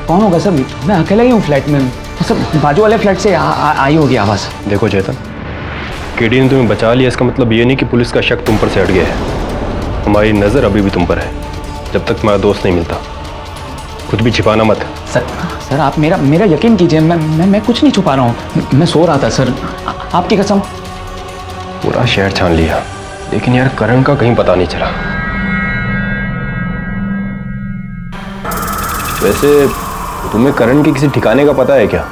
कौन होगा सर? मैं अकेला ही हूँ फ्लैट में। सर बाजू वाले फ्लैट से आई होगी आवाज़। देखो चेतन, केडी ने तुम्हें बचा लिया, इसका मतलब ये नहीं कि पुलिस का शक तुम पर से हट गया है। हमारी नज़र अभी भी तुम पर है जब तक तुम्हारा दोस्त नहीं मिलता। कुछ भी छिपाना मत। सर आप मेरा यकीन कीजिए, मैं कुछ नहीं छुपा रहा हूँ। मैं सो रहा था सर, आपकी कसम। पूरा शहर छान लिया लेकिन यार करण का कहीं पता नहीं चला। वैसे तुम्हें करण के किसी ठिकाने का पता है क्या?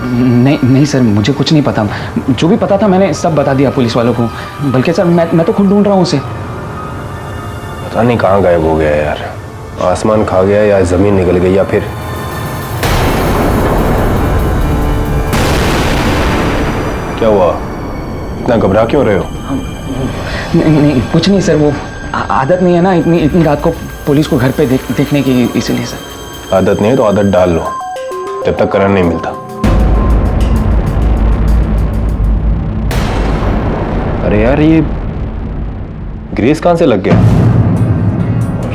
नहीं सर, मुझे कुछ नहीं पता। जो भी पता था मैंने सब बता दिया पुलिस वालों को। बल्कि सर मैं तो खुद ढूंढ रहा हूँ उसे। पता नहीं कहाँ गायब हो गया यार। आसमान खा गया या जमीन निकल गई या फिर क्या हुआ? इतना घबरा क्यों रहे हो? नहीं कुछ नहीं सर, वो आदत नहीं है ना इतनी रात को पुलिस को घर पे देखने की, इसीलिए सर। आदत नहीं है तो आदत डाल लो जब तक करण नहीं मिलता। अरे यार ये ग्रीस कहाँ से लग गया?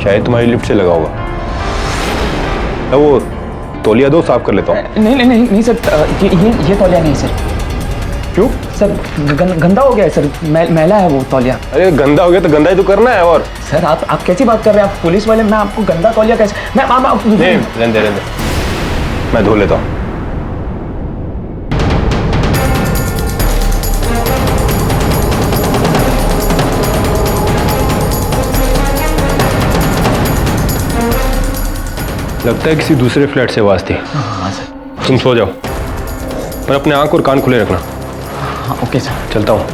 शायद तुम्हारी लिफ्ट से लगा होगा। तो वो तौलिया दो, साफ कर लेता हूँ। नहीं सर, ये तौलिया नहीं सर। क्यों सर? गंदा हो गया है सर, मैला है वो तौलिया। अरे गंदा हो गया तो गंदा ही तो करना है। और सर आप कैसी बात कर रहे हैं? आप पुलिस वाले, मैं आपको गंदा तौलिया कैसे? रहने दे, मैं धो लेता हूँ। लगता है किसी दूसरे फ्लैट से आवाज थी। हाँ सर। तुम सो जाओ पर अपने आंख और कान खुले रखना। हाँ ओके सर। चलता हूँ।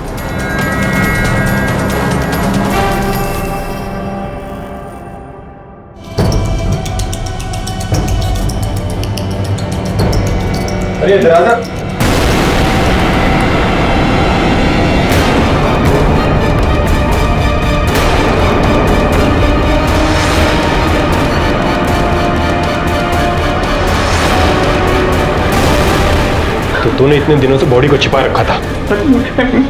अरे दरवाजा तो तूने इतने दिनों से बॉडी को छिपा रखा था।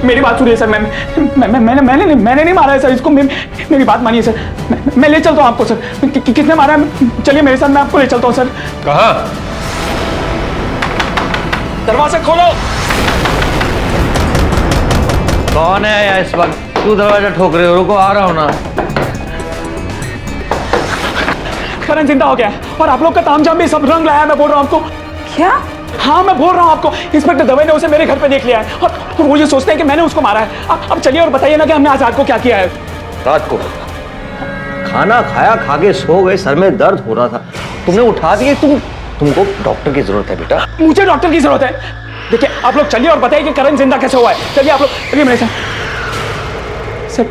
मेरी बात सुनिए सर, मैंने नहीं मारा है सर इसको। मेरी बात मानिए सर, मैं ले चलता हूँ आपको सर। किसने मारा है? चलिए मेरे साथ, मैं आपको ले चलता हूँ सर। कहाँ? दरवाजा खोलो। कौन है यार इस वक्त? तू दरवाजा ठोक रहे हो? रुको, आ रहा हूँ ना। करण जिंदा हो गया है और आप लोग का तामझाम भी सब रंग लाया। मैं बोल रहा हूँ आपको। क्या? हाँ मैं बोल रहा हूँ आपको, इंस्पेक्टर दवे ने उसे मेरे घर पे देख लिया है और वो ये सोचते हैं कि मैंने उसको मारा है। अब चलिए और बताइए ना कि हमने आज रात को क्या किया है। रात को खाना खाया, खा के सो गए, सर में दर्द हो रहा था, तुमने उठा दिए। तुमको डॉक्टर की जरूरत है बेटा। मुझे डॉक्टर की जरूरत है। देखिए आप लोग चलिए और बताइए कि करण जिंदा कैसे हुआ है। चलिए आप लोग, चलिए मेरे साथ सर।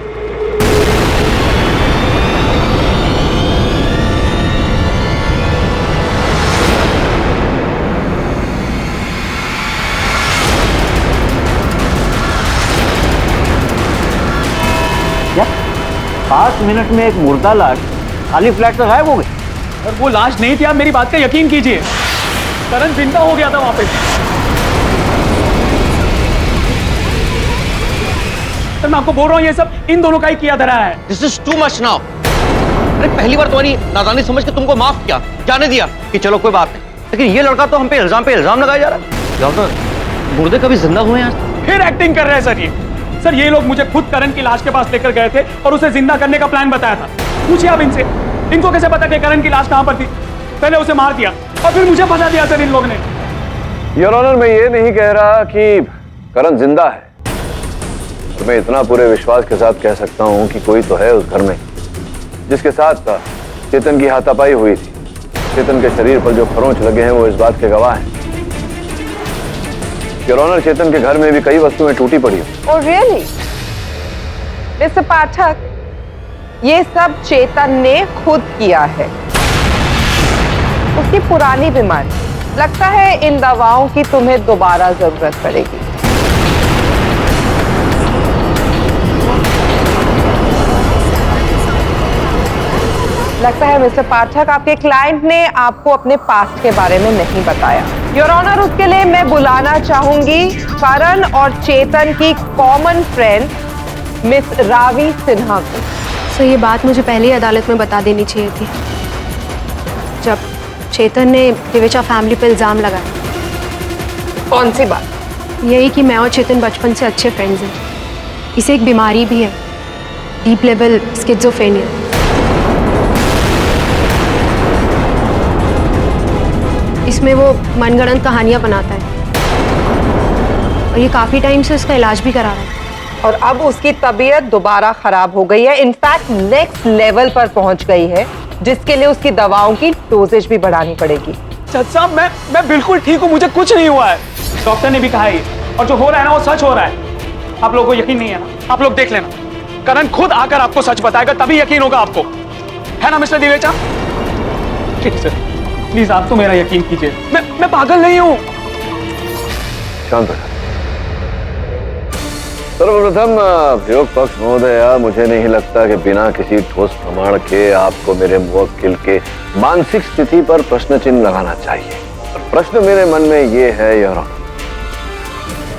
क्या 5 मिनट में एक मुर्दा लाश खाली फ्लैट से गायब हो गई? और वो लाश नहीं थी, आप मेरी बात का यकीन कीजिए। करण जिंदा हो गया था वहां पे। सर मैं आपको बोल रहा हूँ ये सब इन दोनों का ही किया धरा है। This is too much now. अरे पहली बार तुम्हारी नादानी समझ के तुमको माफ किया, जाने दिया कि चलो कोई बात नहीं, लेकिन ये लड़का तो हम पे इल्जाम लगाया जा रहा है। डॉक्टर, मुर्दे कभी जिंदा हुए हैं? फिर एक्टिंग कर रहे हैं सर ये लोग मुझे खुद करण की लाश के पास लेकर गए थे और उसे जिंदा करने का प्लान बताया था। पूछिए आप इनसे, इनको कैसे पता कि करण की लाश कहां पर थी? पहले उसे मार दिया और फिर मुझे फंसा दिया सर इन लोगों ने। योर ऑनर, मैं ये नहीं कह रहा कि करण जिंदा है, और मैं इतना पूरे विश्वास के साथ कह सकता हूं कि कोई तो है उस घर में जिसके साथ चेतन की हाथापाई हुई थी। चेतन के शरीर पर जो खरोंच लगे हैं वो इस बात के गवाह हैं। योर ऑनर, चेतन के घर में भी कई वस्तुएं टूटी पड़ी हैं। Oh really? मिस्टर पाठक, ये सब चेतन ने खुद किया है। उसकी पुरानी बीमारी, लगता है इन दवाओं की तुम्हें दोबारा जरूरत पड़ेगी। लगता है मिस्टर पाठक, आपके क्लाइंट ने आपको अपने पास्ट के बारे में नहीं बताया। योर ऑनर, उसके लिए मैं बुलाना चाहूंगी करण और चेतन की common friend miss Ravi Sinha को। सर ये बात मुझे पहले ही अदालत में बता देनी चाहिए थी, जब चेतन ने दिवेचा फैमिली पर इल्जाम लगाया। कौन सी बात? यही कि मैं और चेतन बचपन से अच्छे फ्रेंड्स हैं। इसे एक बीमारी भी है, डीप लेवल स्किज़ोफ्रेनिया। इसमें वो मनगढ़ंत कहानियां बनाता है और ये काफी टाइम से उसका इलाज भी करा रहा है। और अब उसकी तबीयत दोबारा खराब हो गई है, इनफैक्ट नेक्स्ट लेवल पर पहुंच गई है, जिसके लिए उसकी दवाओं की डोजेज भी बढ़ानी पड़ेगी। जज साहब, मैं बिल्कुल ठीक हूँ, मुझे कुछ नहीं हुआ है। डॉक्टर ने भी कहा है और जो हो रहा है ना वो सच हो रहा है। आप लोगों को यकीन नहीं है ना? आप लोग देख लेना, करण खुद आकर आपको सच बताएगा, तभी यकीन होगा आपको, है ना मिस्टर दिवेचा? ठीक है सर, प्लीज आप तो मेरा यकीन कीजिए। मैं पागल नहीं हूँ। शांत रहो। सर्वप्रथम प्रयोग पक्ष महोदया, मुझे नहीं लगता कि बिना किसी ठोस प्रमाण के आपको मेरे मुवक्किल के मानसिक स्थिति पर प्रश्न चिन्ह लगाना चाहिए। और प्रश्न मेरे मन में ये है योर ऑनर,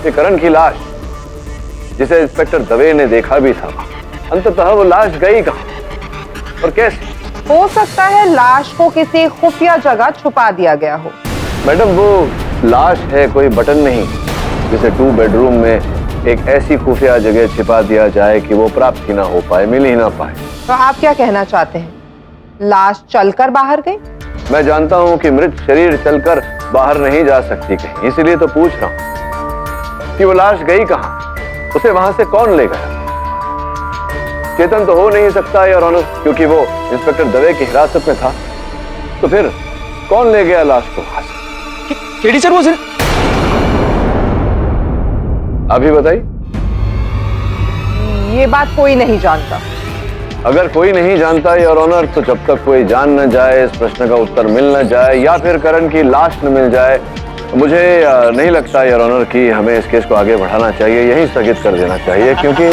कि करण की लाश, जिसे इंस्पेक्टर दवे ने देखा भी था, अंततः वो लाश गई कहाँ और कैसे? हो सकता है लाश को किसी खुफिया जगह छुपा दिया गया हो। मैडम, वो लाश है कोई बटन नहीं, जिसे 2 बेडरूम में एक ऐसी खुफिया जगह छिपा दिया जाए कि वो प्राप्त ही ना हो पाए, मिल ही ना पाए। तो आप क्या कहना चाहते हैं? लाश चलकर बाहर गई? मैं जानता हूं कि मृत शरीर चलकर बाहर नहीं जा सकती कहीं, इसलिए तो पूछ रहा हूं कि वो लाश गई कहां, उसे वहां से कौन ले गया? चेतन तो हो नहीं सकता योर ऑनर, क्योंकि वो इंस्पेक्टर दवे की हिरासत में था। तो फिर कौन ले गया लाश को वहां से? केडी सर, वो अभी बताइए। ये बात कोई नहीं जानता। अगर कोई नहीं जानता योर ऑनर, तो जब तक कोई जान न जाए, इस प्रश्न का उत्तर मिल न जाए, या फिर करण की लाश न मिल जाए, मुझे नहीं लगता योर ऑनर कि हमें इस केस को आगे बढ़ाना चाहिए, यहीं स्थगित कर देना चाहिए, क्योंकि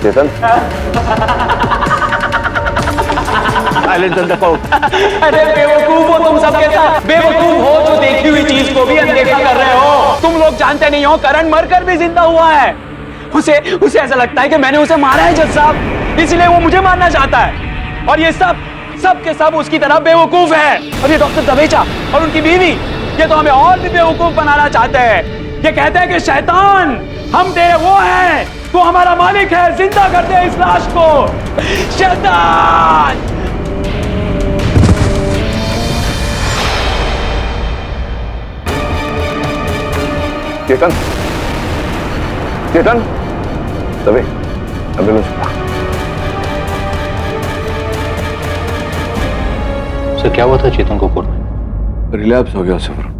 चेतन, साइलेंस इन द कोर्ट। अरे बेवकूफ हो तुम सबके साथ, बेवकूफ हो जो देखी हुई चीज को भी अनदेखा कर रहे हो। तुम लोग जानते नहीं हो करण मरकर भी जिंदा हुआ है। उसे ऐसा लगता है कि मैंने उसे मारा है जज साहब, इसलिए वो मुझे मारना चाहता है। और ये सब के सब उसकी तरह बेवकूफ है। और ये डॉक्टर दवेचा और उनकी बीवी, ये तो हमें और भी बेवकूफ बनाना चाहते हैं। ये कहते हैं कि शैतान हम तेरे वो हैं, तू हमारा मालिक है, जिंदा कर दे इस लाश को। शैतान! चेतन, चेतन, दबे, एम्बुलेंस। सर क्या हुआ था चेतन को कोर्ट में? रिलैप्स हो गया सर।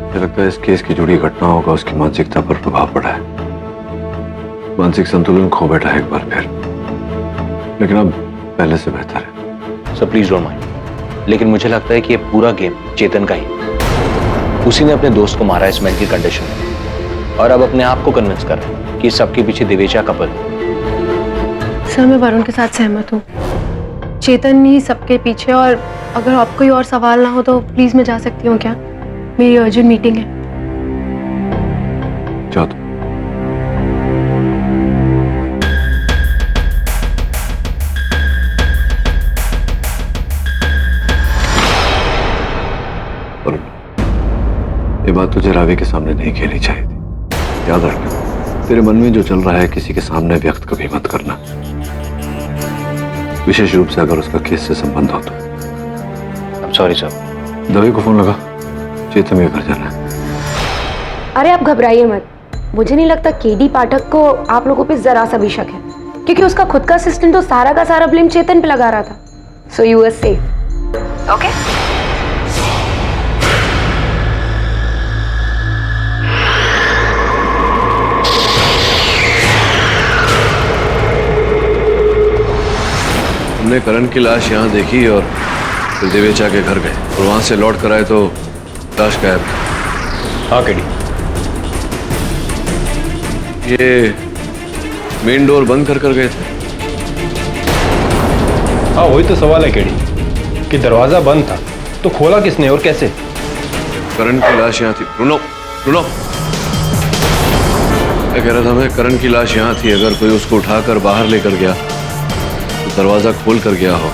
मुझे लगता है इस केस की जुड़ी घटनाओं का उसकी मानसिकता पर प्रभाव पड़ा है। मानसिक संतुलन खो बैठा है एक बार फिर, लेकिन अब पहले से बेहतर है। सर प्लीज डोंट माइंड, लेकिन मुझे लगता है कि ये पूरा गेम चेतन का ही। उसी ने अपने दोस्त को मारा इस मेंटल कंडीशन में, और अब अपने आप को कन्विंस कर रहा है कि सबके पीछे दिवेचा कपल। सर मैं वरुण के साथ सहमत हूँ, चेतन ही सबके पीछे। और अगर आपको कोई और सवाल ना हो तो प्लीज मैं जा सकती हूँ क्या? मेरी अर्जेंट मीटिंग है। जाओ तुम। ये बात तुझे रावी के सामने नहीं कहनी चाहिए थी। याद रखना, तेरे मन में जो चल रहा है किसी के सामने व्यक्त कभी मत करना, विशेष रूप से अगर उसका केस से संबंध हो तो। Sorry sir. दवे को फोन लगा, चेतन के घर जाना है। अरे आप घबराइए मत, मुझे नहीं लगता केडी पाठक को आप लोगों पे जरा सा भी शक है, क्योंकि उसका खुद का असिस्टेंट तो सारा का सारा ब्लेम चेतन पे लगा रहा था। So you are safe. Okay? हमने करण की लाश यहाँ देखी और फिर दिवेचा के घर गए और वहां से लौट कर आए तो लाश गायब। हाँ केडी, ये मेन डोर बंद कर गए थे। हाँ वही तो सवाल है केडी, कि दरवाजा बंद था तो खोला किसने और कैसे? करण की लाश यहाँ थी। रुनो रुनो, मैं कह रहा था मैं, करण की लाश यहाँ थी। अगर कोई उसको उठाकर बाहर लेकर गया तो दरवाजा खोल कर गया हो।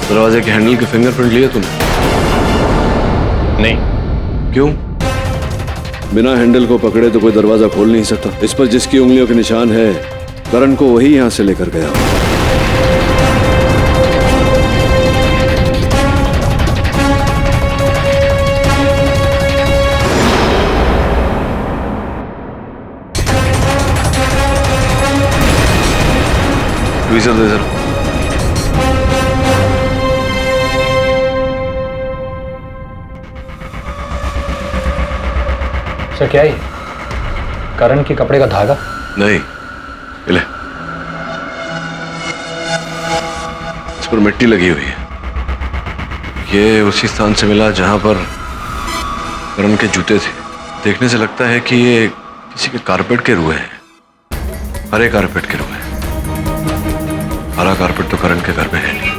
दरवाजे के हैंडल के फिंगरप्रिंट लिए तूने? नहीं। क्यों? बिना हैंडल को पकड़े तो कोई दरवाजा खोल नहीं सकता। इस पर जिसकी उंगलियों के निशान है, करण को वही यहां से लेकर गया। ट्वीजर दे जरा। सर क्या है? करण के कपड़े का धागा? नहीं, ले, इस पर मिट्टी लगी हुई है। ये उसी स्थान से मिला जहां पर करण के जूते थे। देखने से लगता है कि ये किसी के कारपेट के रुए हैं, हरे कारपेट के रुए हैं। हरा कारपेट तो करण के घर में है नहीं।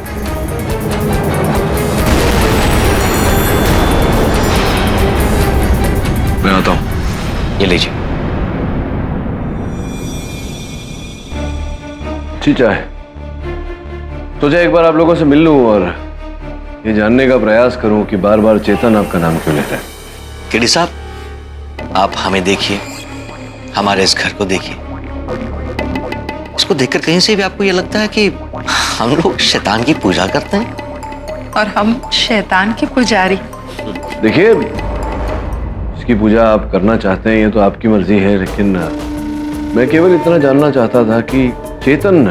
मैं आता हूं। ये लीजिए। चाहे तुझे एक बार आप लोगों से मिल लूं और ये जानने का प्रयास करूं कि बार बार चेतन आपका नाम क्यों ले रहा है। केडी साहब, आप हमें देखिए, हमारे इस घर को देखिए। उसको देखकर कहीं से भी आपको ये लगता है कि हम लोग शैतान की पूजा करते हैं और हम शैतान के पुजारी। देखिए, इसकी पूजा आप करना चाहते हैं ये तो आपकी मर्जी है, लेकिन मैं केवल इतना जानना चाहता था कि चेतन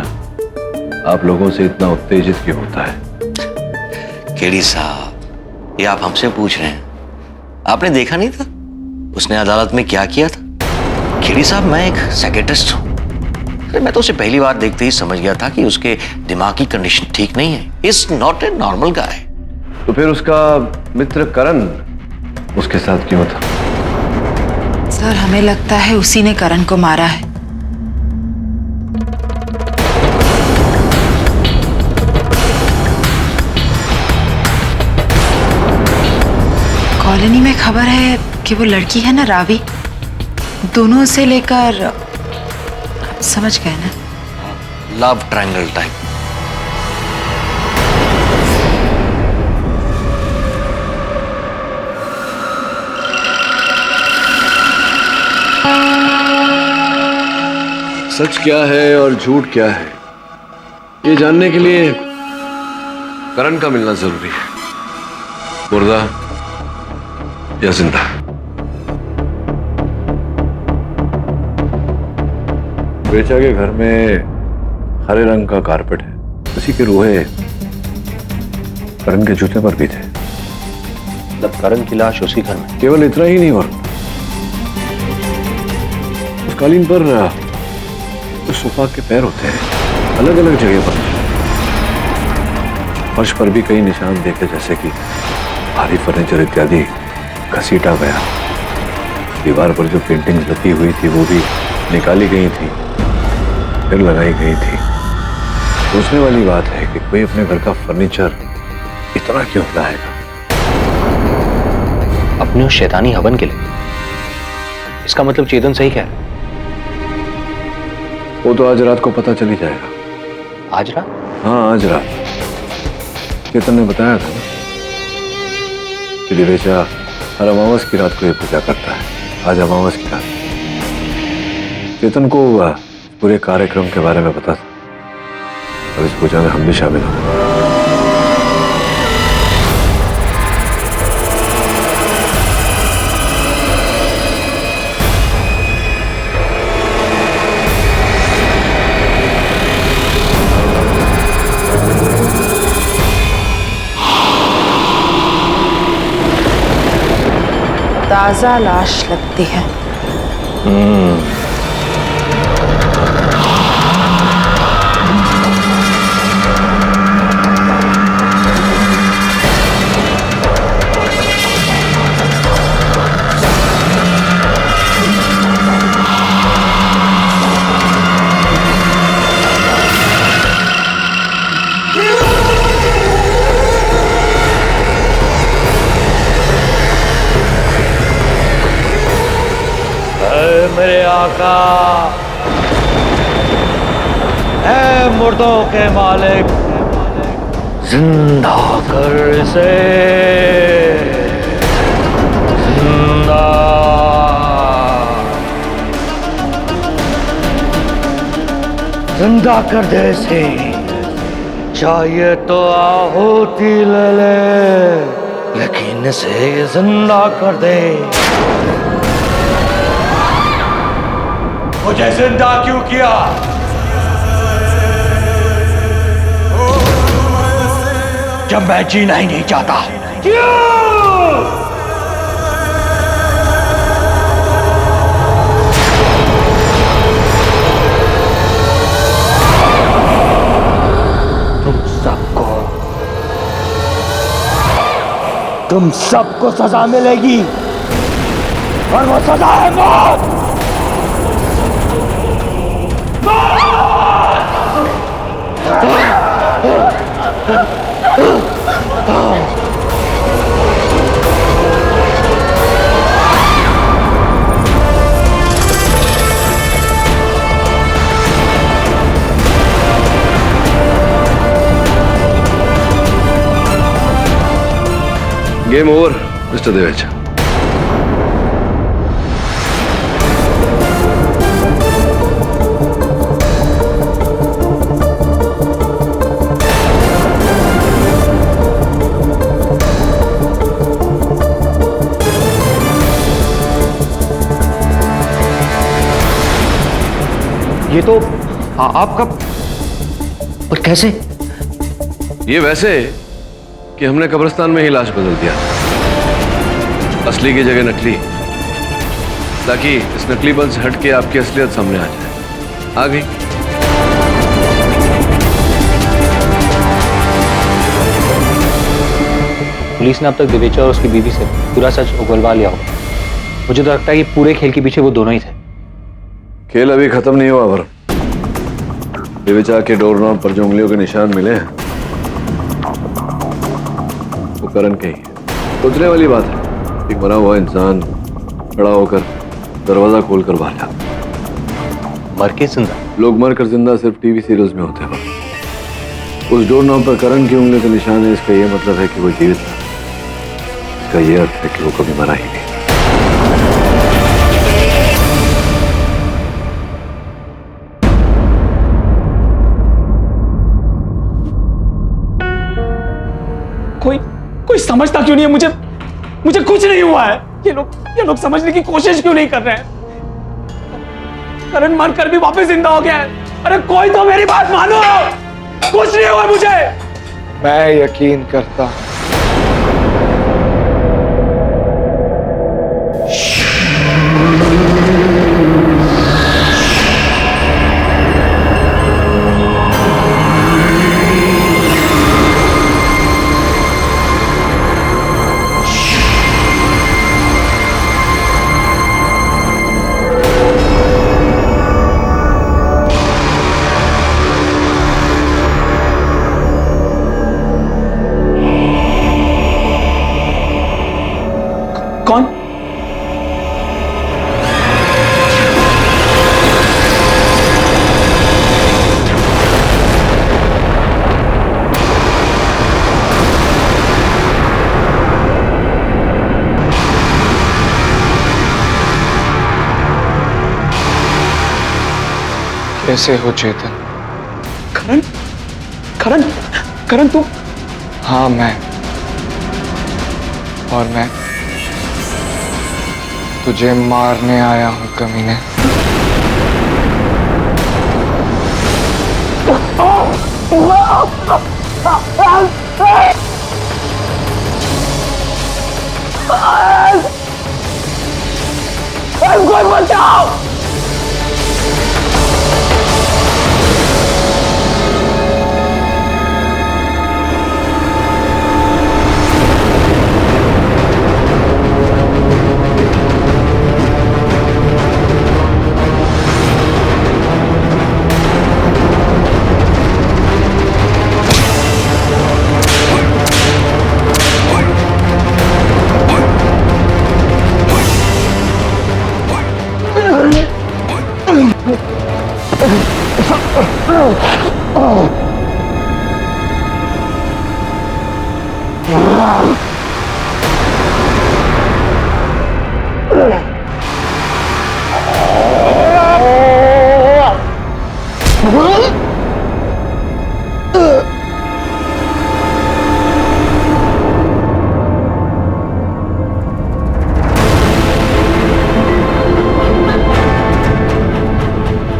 आप लोगों से इतना उत्तेजित क्यों होता है। केडी साहब, ये आप हमसे पूछ रहे हैं? आपने देखा नहीं था उसने अदालत में क्या किया था? केडी साहब, मैं एक साइकियाट्रिस्ट हूं। मैं तो उसे पहली बार देखते ही समझ गया था कि उसके दिमाग की कंडीशन ठीक नहीं है। Is not a normal guy. तो फिर उसका मित्र करण उसके साथ क्यों था? सर, हमें लगता है उसी ने करण को मारा है। कॉलोनी में खबर है कि वो लड़की है ना रावी, दोनों से लेकर आप समझ गए ना, लव ट्रायंगल टाइप। सच क्या है और झूठ क्या है, ये जानने के लिए करण का मिलना जरूरी है। मुर्दा या जिंदा। बेचा के घर में हरे रंग का कारपेट है, उसी के रोहे करण के जूते पर भी थे। मतलब करण की लाश उसी घर में? केवल इतना ही नहीं, और उस कालीन पर जो सोफा के पैर होते हैं अलग अलग जगह पर, फर्श पर भी कई निशान देखे, जैसे कि भारी फर्नीचर इत्यादि घसीटा गया। दीवार पर जो पेंटिंग्स लगी हुई थी वो भी निकाली गई थी, फिर लगाई गई थी। सोचने वाली बात है कि कोई अपने घर का फर्नीचर इतना क्यों हिलाएगा? अपने उस शैतानी हवन के लिए? इसका मतलब चेतन सही कह रहा है। वो तो आज रात को पता चल ही जाएगा। आज रात? हाँ, आज रात। चेतन ने बताया था ना कि दिवेचा हर अमावस की रात को ये पूजा करता है। आज अमावस की रात। चेतन को पूरे कार्यक्रम के बारे में पता था और इस पूजा में हम भी शामिल होंगे। ताजा लाश लगती है। मेरे आका, ऐ मुर्दों के मालिक, जिंदा कर इसे, जिंदा। जिंदा कर दे इसे, चाहिए तो आहुति ले ले, लेकिन इसे जिंदा कर दे। मुझे जिंदा क्यों किया? जब मैं जीना ही नहीं चाहता। क्यों? तुम सबको सजा मिलेगी, और वो सजा है मौत। Game over mister Devecha. ये तो आपका, पर कैसे? ये वैसे कि हमने कब्रिस्तान में ही लाश बदल दिया, असली की जगह नकली, ताकि इस नकलीपन से हट के आपकी असलियत सामने आ जाए। आ गई? पुलिस ने अब तक दिवेचा और उसकी बीवी से पूरा सच उगलवा लिया होगा। मुझे तो लगता है कि पूरे खेल के पीछे वो दोनों ही थे। खेल अभी खत्म नहीं हुआ वरुण। दिवेचा के डोरनॉब पर जो उंगलियों के निशान मिले हैं वो करण के ही। सोचने वाली बात है एक मरा हुआ इंसान खड़ा होकर दरवाजा खोलकर बाहर जाता। मर के जिंदा? लोग मर कर जिंदा सिर्फ टीवी सीरियल्स में होते हैं। उस डोर नॉब पर करण की उंगली का निशान है। इसका यह मतलब है कि वो जीवित था। इसका यह अर्थ है कि वो कभी मरा ही नहीं। कोई समझता क्यों नहीं है? मुझे कुछ नहीं हुआ है। ये लोग समझने की कोशिश क्यों नहीं कर रहे हैं? करण मर कर भी वापस जिंदा हो गया है। अरे कोई तो मेरी बात मानो। कुछ नहीं हुआ मुझे। मैं यकीन करता हूं। कौन? कैसे हो चेतन? करण? करण? करण तू? हाँ मैं। और मैं तुझे मारने आया हूं कमीने। कोई बचाओ!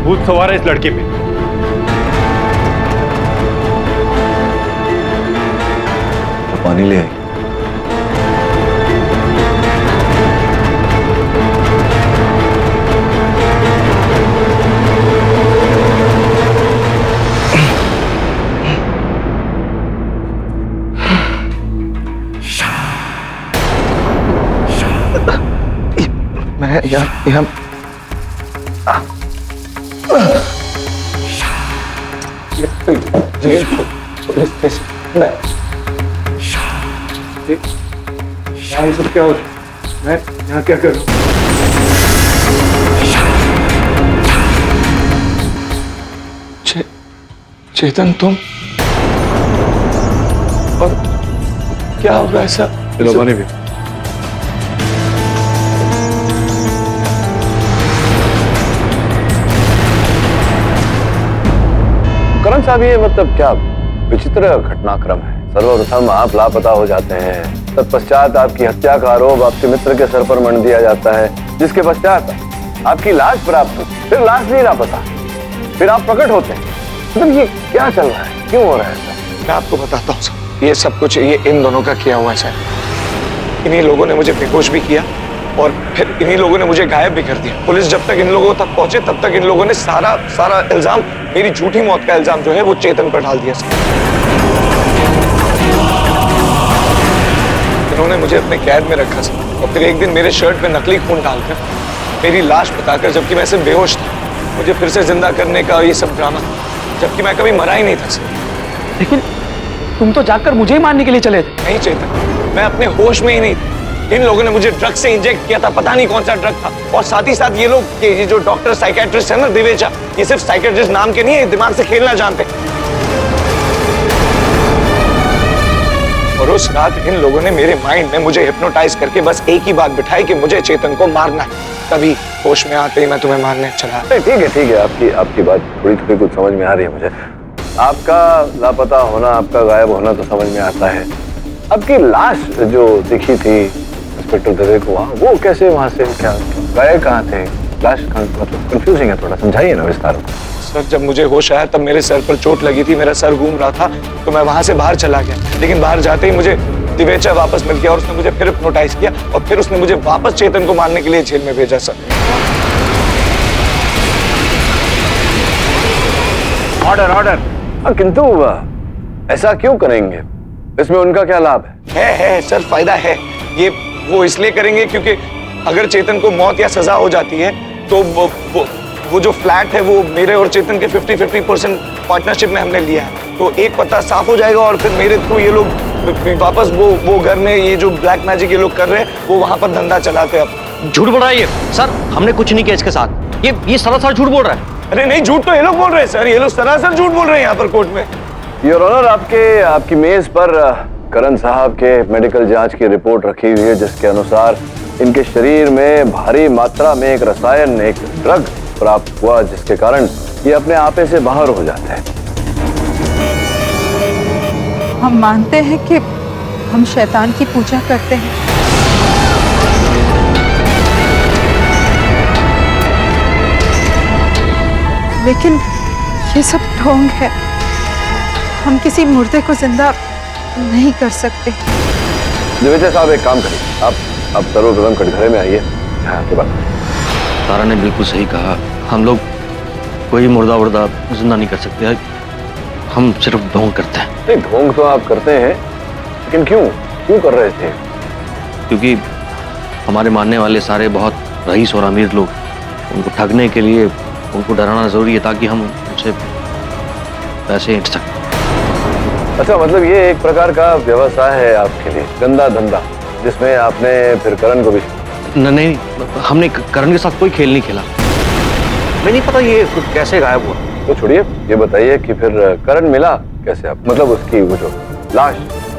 भूत सवार है इस लड़के पे। पानी ले आई। मैं यहाँ ये सब क्या हो रहा है? मैं यहाँ क्या करूँ? चेतन तुम? और क्या होगा ऐसा? पानी भी। करण साहब ये मतलब क्या विचित्र घटनाक्रम है। सर्वप्रथम आप लापता हो जाते हैं, तत्पश्चात आपकी हत्या का आरोप आपके मित्र के सर पर मढ़ दिया जाता है, जिसके पश्चात आपकी लाश प्राप्त होती, फिर लाश नहीं लापता, फिर आप प्रकट होते हैं। मतलब ये क्या चल रहा है? क्यों हो रहा है ऐसा? मैं आपको बताता हूँ सर। ये सब कुछ ये इन दोनों का किया हुआ है सर। इन्हीं लोगों ने मुझे बेहोश भी किया और फिर इन्हीं लोगों ने मुझे गायब भी कर दिया। पुलिस जब तक इन लोगों तक पहुंचे तब तक इन लोगों ने सारा इल्जाम, मेरी झूठी मौत का इल्जाम जो है वो चेतन पर डाल दिया सर। इन्होंने मुझे अपने कैद में रखा सर और फिर एक दिन मेरे शर्ट पे नकली खून डालकर मेरी लाश बताकर, जबकि मैं सिर्फ बेहोश था, मुझे फिर से जिंदा करने का ये सब ड्रामा, जबकि मैं कभी मरा ही नहीं था सर। लेकिन तुम तो जाकर मुझे ही मारने के लिए चले थे। नहीं चेतन, मैं अपने होश में ही नहीं था। इन लोगों ने मुझे ड्रग से इंजेक्ट किया था, पता नहीं कौन सा ड्रग था। और साथ ही साथ ये लोग, ये जो डॉक्टर साइकेट्रिस्ट है ना दिवेचा, ये सिर्फ साइकेट्रिस्ट नाम के नहीं है, दिमाग से खेलना जानते। और उस रात इन लोगों ने मेरे माइंड में मुझे हिप्नोटाइज करके बस एक ही बात बिठाई कि मुझे चेतन को मारना है। तभी होश में आते ही मैं तुम्हें मारने चला। ठीक है, आपकी बात थोड़ी थोड़ी कुछ समझ में आ रही है मुझे। आपका लापता होना, आपका गायब होना तो समझ में आता है। आपकी लाश जो दिखी थी इंस्पेक्टर दवे को वहाँ, वो कैसे वहाँ से क्या गए, कहाँ थे, लाश कहाँ, मतलब कंफ्यूजिंग है थोड़ा, समझाइए ना विस्तार। सर जब मुझे होश आया तब मेरे सर पर चोट लगी थी, मेरा सर घूम रहा था, तो मैं वहां से बाहर चला गया। लेकिन बाहर जाते ही मुझे दिवेचा वापस मिल गया और उसने मुझे फिर हिप्नोटाइज किया और फिर उसने मुझे वापस चेतन को मारने के लिए जेल में भेजा। Sir order. किंतु ऐसा क्यों करेंगे, इसमें उनका क्या लाभ है सर, फायदा है। ये वो इसलिए करेंगे क्योंकि अगर चेतन को मौत या सजा हो जाती है तो वो जो फ्लैट है वो मेरे और चेतन के 50-50% पार्टनरशिप में हमने लिया है, तो एक पत्ता साफ हो जाएगा और फिर मेरे थ्रू ये लोग वापस वो घर में ये जो ब्लैक मैजिक ये लोग कर रहे हैं वो वहां पर धंधा चलाते हैं। अब झूठ बोल रहा है ये सर, हमने कुछ नहीं किया इसके साथ, ये सरासर झूठ बोल रहा है। अरे नहीं, झूठ तो ये लोग बोल रहे हैं सर, ये लोग सरासर झूठ बोल रहे हैं यहाँ पर कोर्ट में। योर ऑनर, आपकी मेज पर करण साहब के मेडिकल जांच की रिपोर्ट रखी हुई है जिसके अनुसार इनके शरीर में भारी मात्रा में एक रसायन, एक ड्रग प्राप्त हुआ जिसके कारण ये अपने आपे से बाहर हो जाते हैं। हम मानते हैं कि हम शैतान की पूजा करते हैं, लेकिन ये सब ढोंग है। हम किसी मुर्दे को जिंदा नहीं कर सकते। दिवेचा साहब एक काम करिए, आप सर्वप्रथम कटघरे में आइए। हाँ, के बाद तारा ने बिल्कुल सही कहा, हम लोग कोई मुर्दा वुर्दा जिंदा नहीं कर सकते, हम सिर्फ ढोंग करते हैं। नहीं, ढोंग तो आप करते हैं, लेकिन क्यों कर रहे थे? क्योंकि हमारे मानने वाले सारे बहुत रईस और अमीर लोग, उनको ठगने के लिए उनको डराना जरूरी है ताकि हम उनसे पैसे ऐंठ सकें। अच्छा, मतलब ये एक प्रकार का व्यवसाय है आपके लिए, गंदा धंधा, जिसमें आपने फिर करण को भी? नहीं, हमने करण के साथ कोई खेल नहीं खेला। मैं नहीं पता ये कैसे गायब हुआ। तो छोड़िए, ये बताइए कि फिर करण मिला कैसे आप, मतलब उसकी वो जो लाश,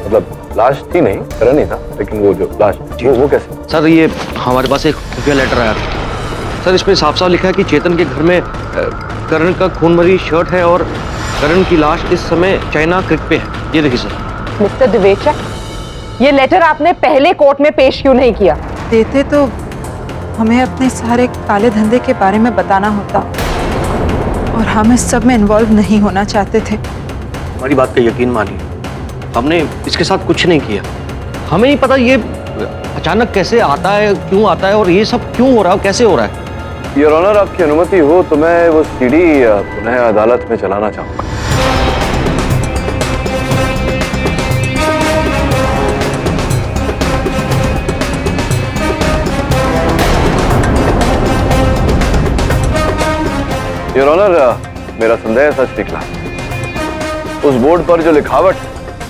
मतलब लाश थी नहीं, करण ही था, लेकिन वो जो लाश वो कैसे? सर ये हमारे पास एक खुफिया लेटर आया था सर, इसमें साफ साफ लिखा है कि चेतन के घर में करण का खून भरी शर्ट है और करण की लाश इस समय चाइना क्रिक पे है। ये देखिए सर। मिस्टर दिवेचा, ये लेटर आपने पहले कोर्ट में पेश क्यों नहीं किया? देते तो हमें अपने सारे काले धंधे के बारे में बताना होता और हम इस सब में इन्वॉल्व नहीं होना चाहते थे। हमारी बात का यकीन मानिए, हमने इसके साथ कुछ नहीं किया। हमें नहीं पता ये अचानक कैसे आता है, क्यों आता है और ये सब क्यों हो रहा है, कैसे हो रहा है। योर ऑनर, आपकी अनुमति हो तो मैं वो सीडी पुनः अदालत में चलाना चाहूंगा। योर ऑनर, मेरा संदेह सच निकला। उस बोर्ड पर जो लिखावट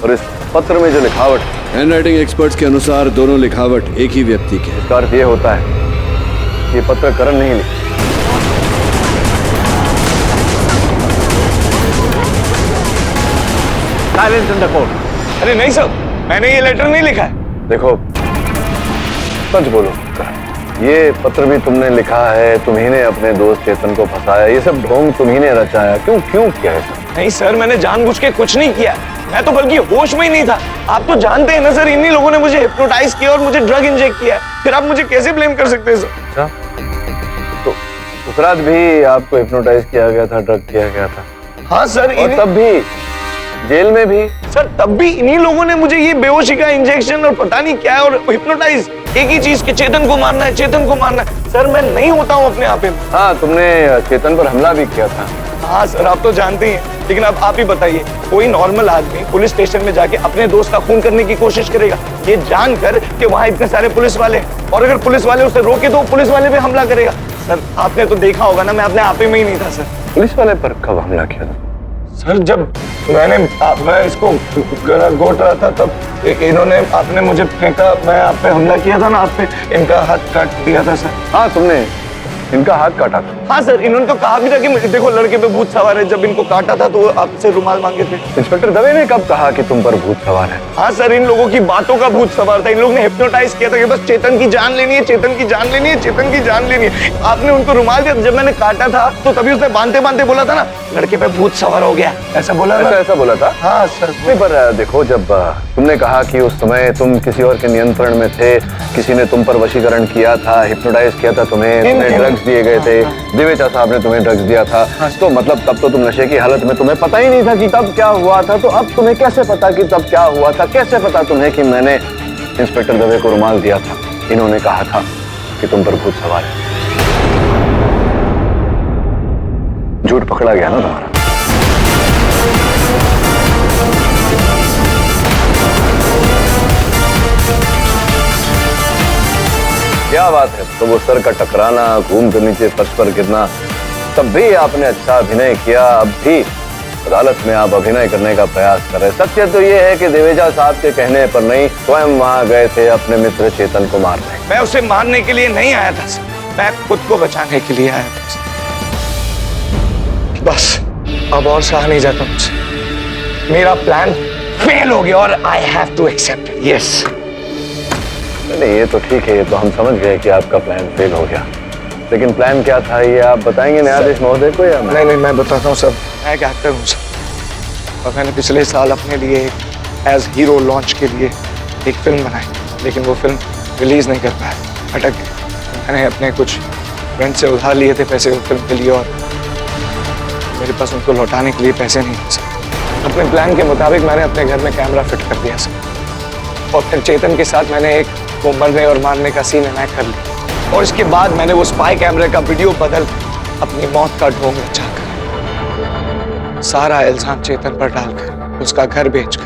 और इस पत्र में जो लिखावट, हैंडराइटिंग एक्सपर्ट्स के अनुसार दोनों लिखावट एक ही व्यक्ति की है। इसका अर्थ ये होता है ये पत्र करण नहीं लिखा। Silence in the court. अरे नहीं सर, मैंने ये लेटर नहीं लिखा है। देखो, सच बोलो, ये पत्र भी तुमने लिखा है, तुम्ही ने अपने दोस्त चेतन को फंसाया, ये सब ढोंग तुम्ही ने रचाया, क्यों किया है? नहीं सर, मैंने जानबूझ के कुछ नहीं किया, मैं तो बल्कि होश में ही नहीं था। आप तो जानते हैं ना सर, इन्हीं लोगों ने मुझे हिप्नोटाइज किया और मुझे ड्रग इंजेक्ट किया, फिर आप मुझे कैसे ब्लेम कर सकते हैं सर? अच्छा, तो उस रात भी आपको हिप्नोटाइज किया गया था, ड्रग किया गया था? हाँ सर। और तब भी जेल में भी? सर तब भी इन्हीं लोगों ने मुझे ये बेहोशी का इंजेक्शन और पता नहीं क्या है और हिप्नोटाइज, एक ही चीज के चेतन को मारना है, चेतन को मारना है। सर मैं नहीं होता हूँ अपने आप में। हाँ, तुमने चेतन पर हमला भी किया था। हाँ सर, आप तो जानते ही हैं, लेकिन अब आप ही बताइए, कोई नॉर्मल आदमी पुलिस स्टेशन में जाके अपने दोस्त का खून करने की कोशिश करेगा ये जानकर कि वहाँ इतने सारे पुलिस वाले हैं, और अगर पुलिस वाले उसे रोके तो पुलिस वाले पे हमला करेगा। सर आपने तो देखा होगा ना, मैं अपने आप में ही नहीं था सर। पुलिस वाले पर कब हमला किया था? सर जब मैं इसको घोट रहा था तब इन्होंने आपने मुझे फेंका, मैं आप पे हमला किया था ना, आप पे इनका हाथ काट दिया था सर। हाँ, तुमने इनका हाथ काटा था। हाँ सर, इन्होंने तो कहा भी था कि देखो लड़के पे भूत सवार है। जब इनको काटा था तो वो आपसे रुमाल मांगे थे। इंस्पेक्टर दवे ने कब कहा कि तुम पर भूत सवार है? हाँ सर, इन लोगों की बातों का भूत सवार था। इन लोगों ने हिप्नोटाइज किया था कि बस चेतन की जान लेनी है, चेतन की जान लेनी है, चेतन की जान लेनी है। आपने उनको रुमाल दिया, जब मैंने काटा था तो तभी उसने बांधते बांधते बोला था ना, लड़के पे भूत सवार हो गया, ऐसा बोला था। ऐसा बोला था? हाँ सर। नहीं, पर देखो, जब तुमने कहा कि उस समय तुम किसी और के नियंत्रण में थे, किसी ने तुम पर वशीकरण किया था, हिप्नोटाइज किया था तुम्हें ड्रग्स दिए गए थे, दिवेचा साहब ने तुम्हें ड्रग्स दिया था, तो मतलब तब तो तुम नशे की हालत में, तुम्हें पता ही नहीं था कि तब क्या हुआ था। तो अब तुम्हें कैसे पता कि तब क्या हुआ था? कैसे पता तुम्हें कि मैंने इंस्पेक्टर दवे को रुमाल दिया था, इन्होंने कहा था कि तुम पर भूत सवार है? झूठ पकड़ा गया ना तुम्हारा। क्या बात है, तो वो सर का टकराना, घूम कर नीचे फर्श पर गिरना, तब भी आपने अच्छा अभिनय किया। अब भी अदालत में आप अभिनय करने का प्रयास कर रहे हैं। सत्य तो ये है कि दिवेजा साहब के कहने पर नहीं, स्वयं वहां गए थे अपने मित्र चेतन को मारने। मैं उसे मारने के लिए नहीं आया था सर, मैं खुद को बचाने के लिए आया था। बस अब और सहा नहीं जाता मुझसे। मेरा प्लान फेल हो गया और I have to accept it. Yes. नहीं, ये तो ठीक है, ये तो हम समझ गए कि आपका प्लान फेल हो गया, लेकिन प्लान क्या था ये आप बताएंगे न्यायाधीश महोदय को या? नहीं, मैं बताता हूँ सर। मैं एक एक्टर हूँ सर, और मैंने पिछले साल अपने लिए एज हीरो लॉन्च के लिए एक फिल्म बनाई, लेकिन वो फिल्म रिलीज नहीं कर पाया, अटक गई। मैंने अपने कुछ फ्रेंड से उधार लिए थे पैसे उस फिल्म के लिए, और मेरे पास उनको लौटाने के लिए पैसे नहीं थे सर। अपने प्लान के मुताबिक मैंने अपने घर में कैमरा फिट कर दिया सर, और फिर चेतन के साथ मैंने एक वो मरने और मारने का सीन इनैक्ट कर लिया, और इसके बाद मैंने वो स्पाई कैमरे का वीडियो बदल अपनी मौत का ढोंग रचाकर सारा इल्जाम चेतन पर डालकर उसका घर बेचकर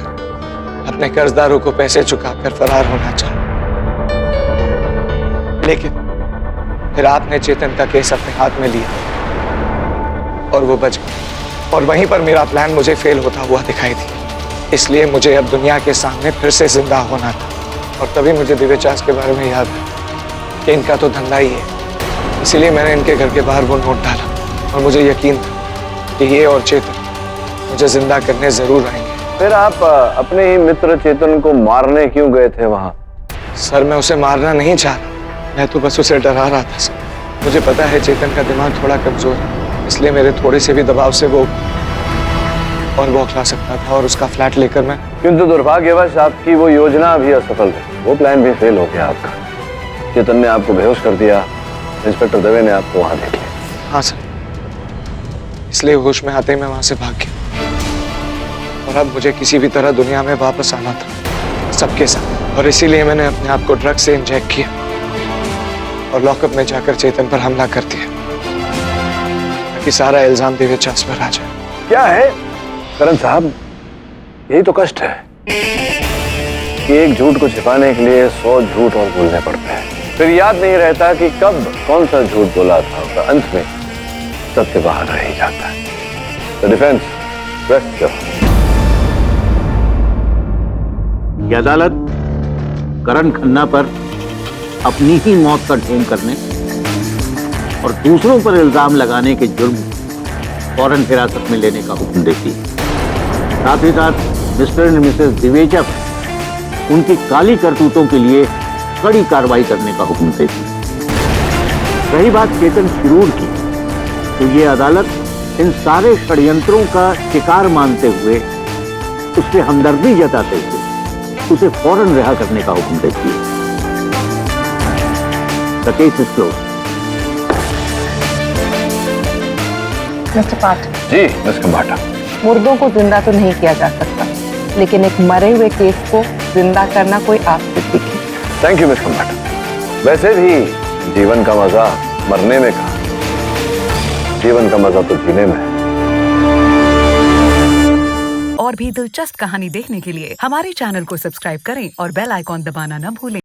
अपने कर्जदारों को पैसे चुकाकर फरार होना चाहा। लेकिन फिर आपने चेतन का केस अपने हाथ में लिया और वो बच गया, और वहीं पर मेरा प्लान मुझे फेल होता हुआ दिखाई दिया। इसलिए मुझे अब दुनिया के सामने फिर से जिंदा होना था, और तभी मुझे दिव्यचास के बारे में याद आया कि इनका तो धंधा ही है। इसीलिए मैंने इनके घर के बाहर वो नोट डाला, और मुझे यकीन था कि ये और चेतन मुझे जिंदा करने जरूर आएंगे। फिर आप अपने ही मित्र चेतन को मारने क्यों गए थे वहां? सर, मैं उसे मारना नहीं चाहता, मैं तो बस उसे डरा रहा था सर। मुझे पता है चेतन का दिमाग थोड़ा कमजोर है, इसलिए मेरे थोड़े से भी दबाव से वो बौखला सकता था, और उसका फ्लैट लेकर मैं। किंतु दुर्भाग्यवश आपकी वो योजना भी असफल रही, वो प्लान भी फेल हो गया आपका। चेतन ने आपको बेहोश कर दिया, इंस्पेक्टर दवे ने आपको वहां देख लिया। हाँ सर, इसलिए होश में आते ही मैं वहां से भाग गया, और अब मुझे किसी भी तरह दुनिया में वापस आना था सबके साथ, और इसीलिए मैंने अपने आप को ड्रग से इंजेक्ट किया और लॉकअप में जाकर चेतन पर हमला कर दिया, ताकि सारा इल्जाम दिव्यचास पर आ जाए। क्या है करण साहब, यही तो कष्ट है कि एक झूठ को छिपाने के लिए 100 झूठ और बोलने पड़ते हैं। फिर याद नहीं रहता कि कब कौन सा झूठ बोला था, और अंत में सत्य बाहर रह ही जाता है। तो डिफेंस रेस्ट। ये अदालत करण खन्ना पर अपनी ही मौत का ढोंग करने और दूसरों पर इल्जाम लगाने के जुर्म फौरन हिरासत में लेने का हुक्म देती है। साथ ही साथ मिस्टर एंड मिसेस दिवेचा पर उनकी काली करतूतों के लिए कड़ी कार्रवाई करने का हुक्म देती है। रही बात चेतन शिरूर की, तो ये अदालत इन सारे षड्यंत्रों का शिकार मानते हुए उससे हमदर्दी जताते हुए उसे फौरन रिहा करने का हुक्म देती है। The case is closed. Mister Pathak. जी मिस खंबाटा। मुर्दों को जिंदा तो नहीं किया जा सकता, लेकिन एक मरे हुए केस को जिंदा करना कोई आसान है। Thank you miss Khambata. वैसे भी जीवन का मजा मरने में कहा, जीवन का मजा तो जीने में है। और भी दिलचस्प कहानी देखने के लिए हमारे चैनल को सब्सक्राइब करें और बेल आइकॉन दबाना न भूलें।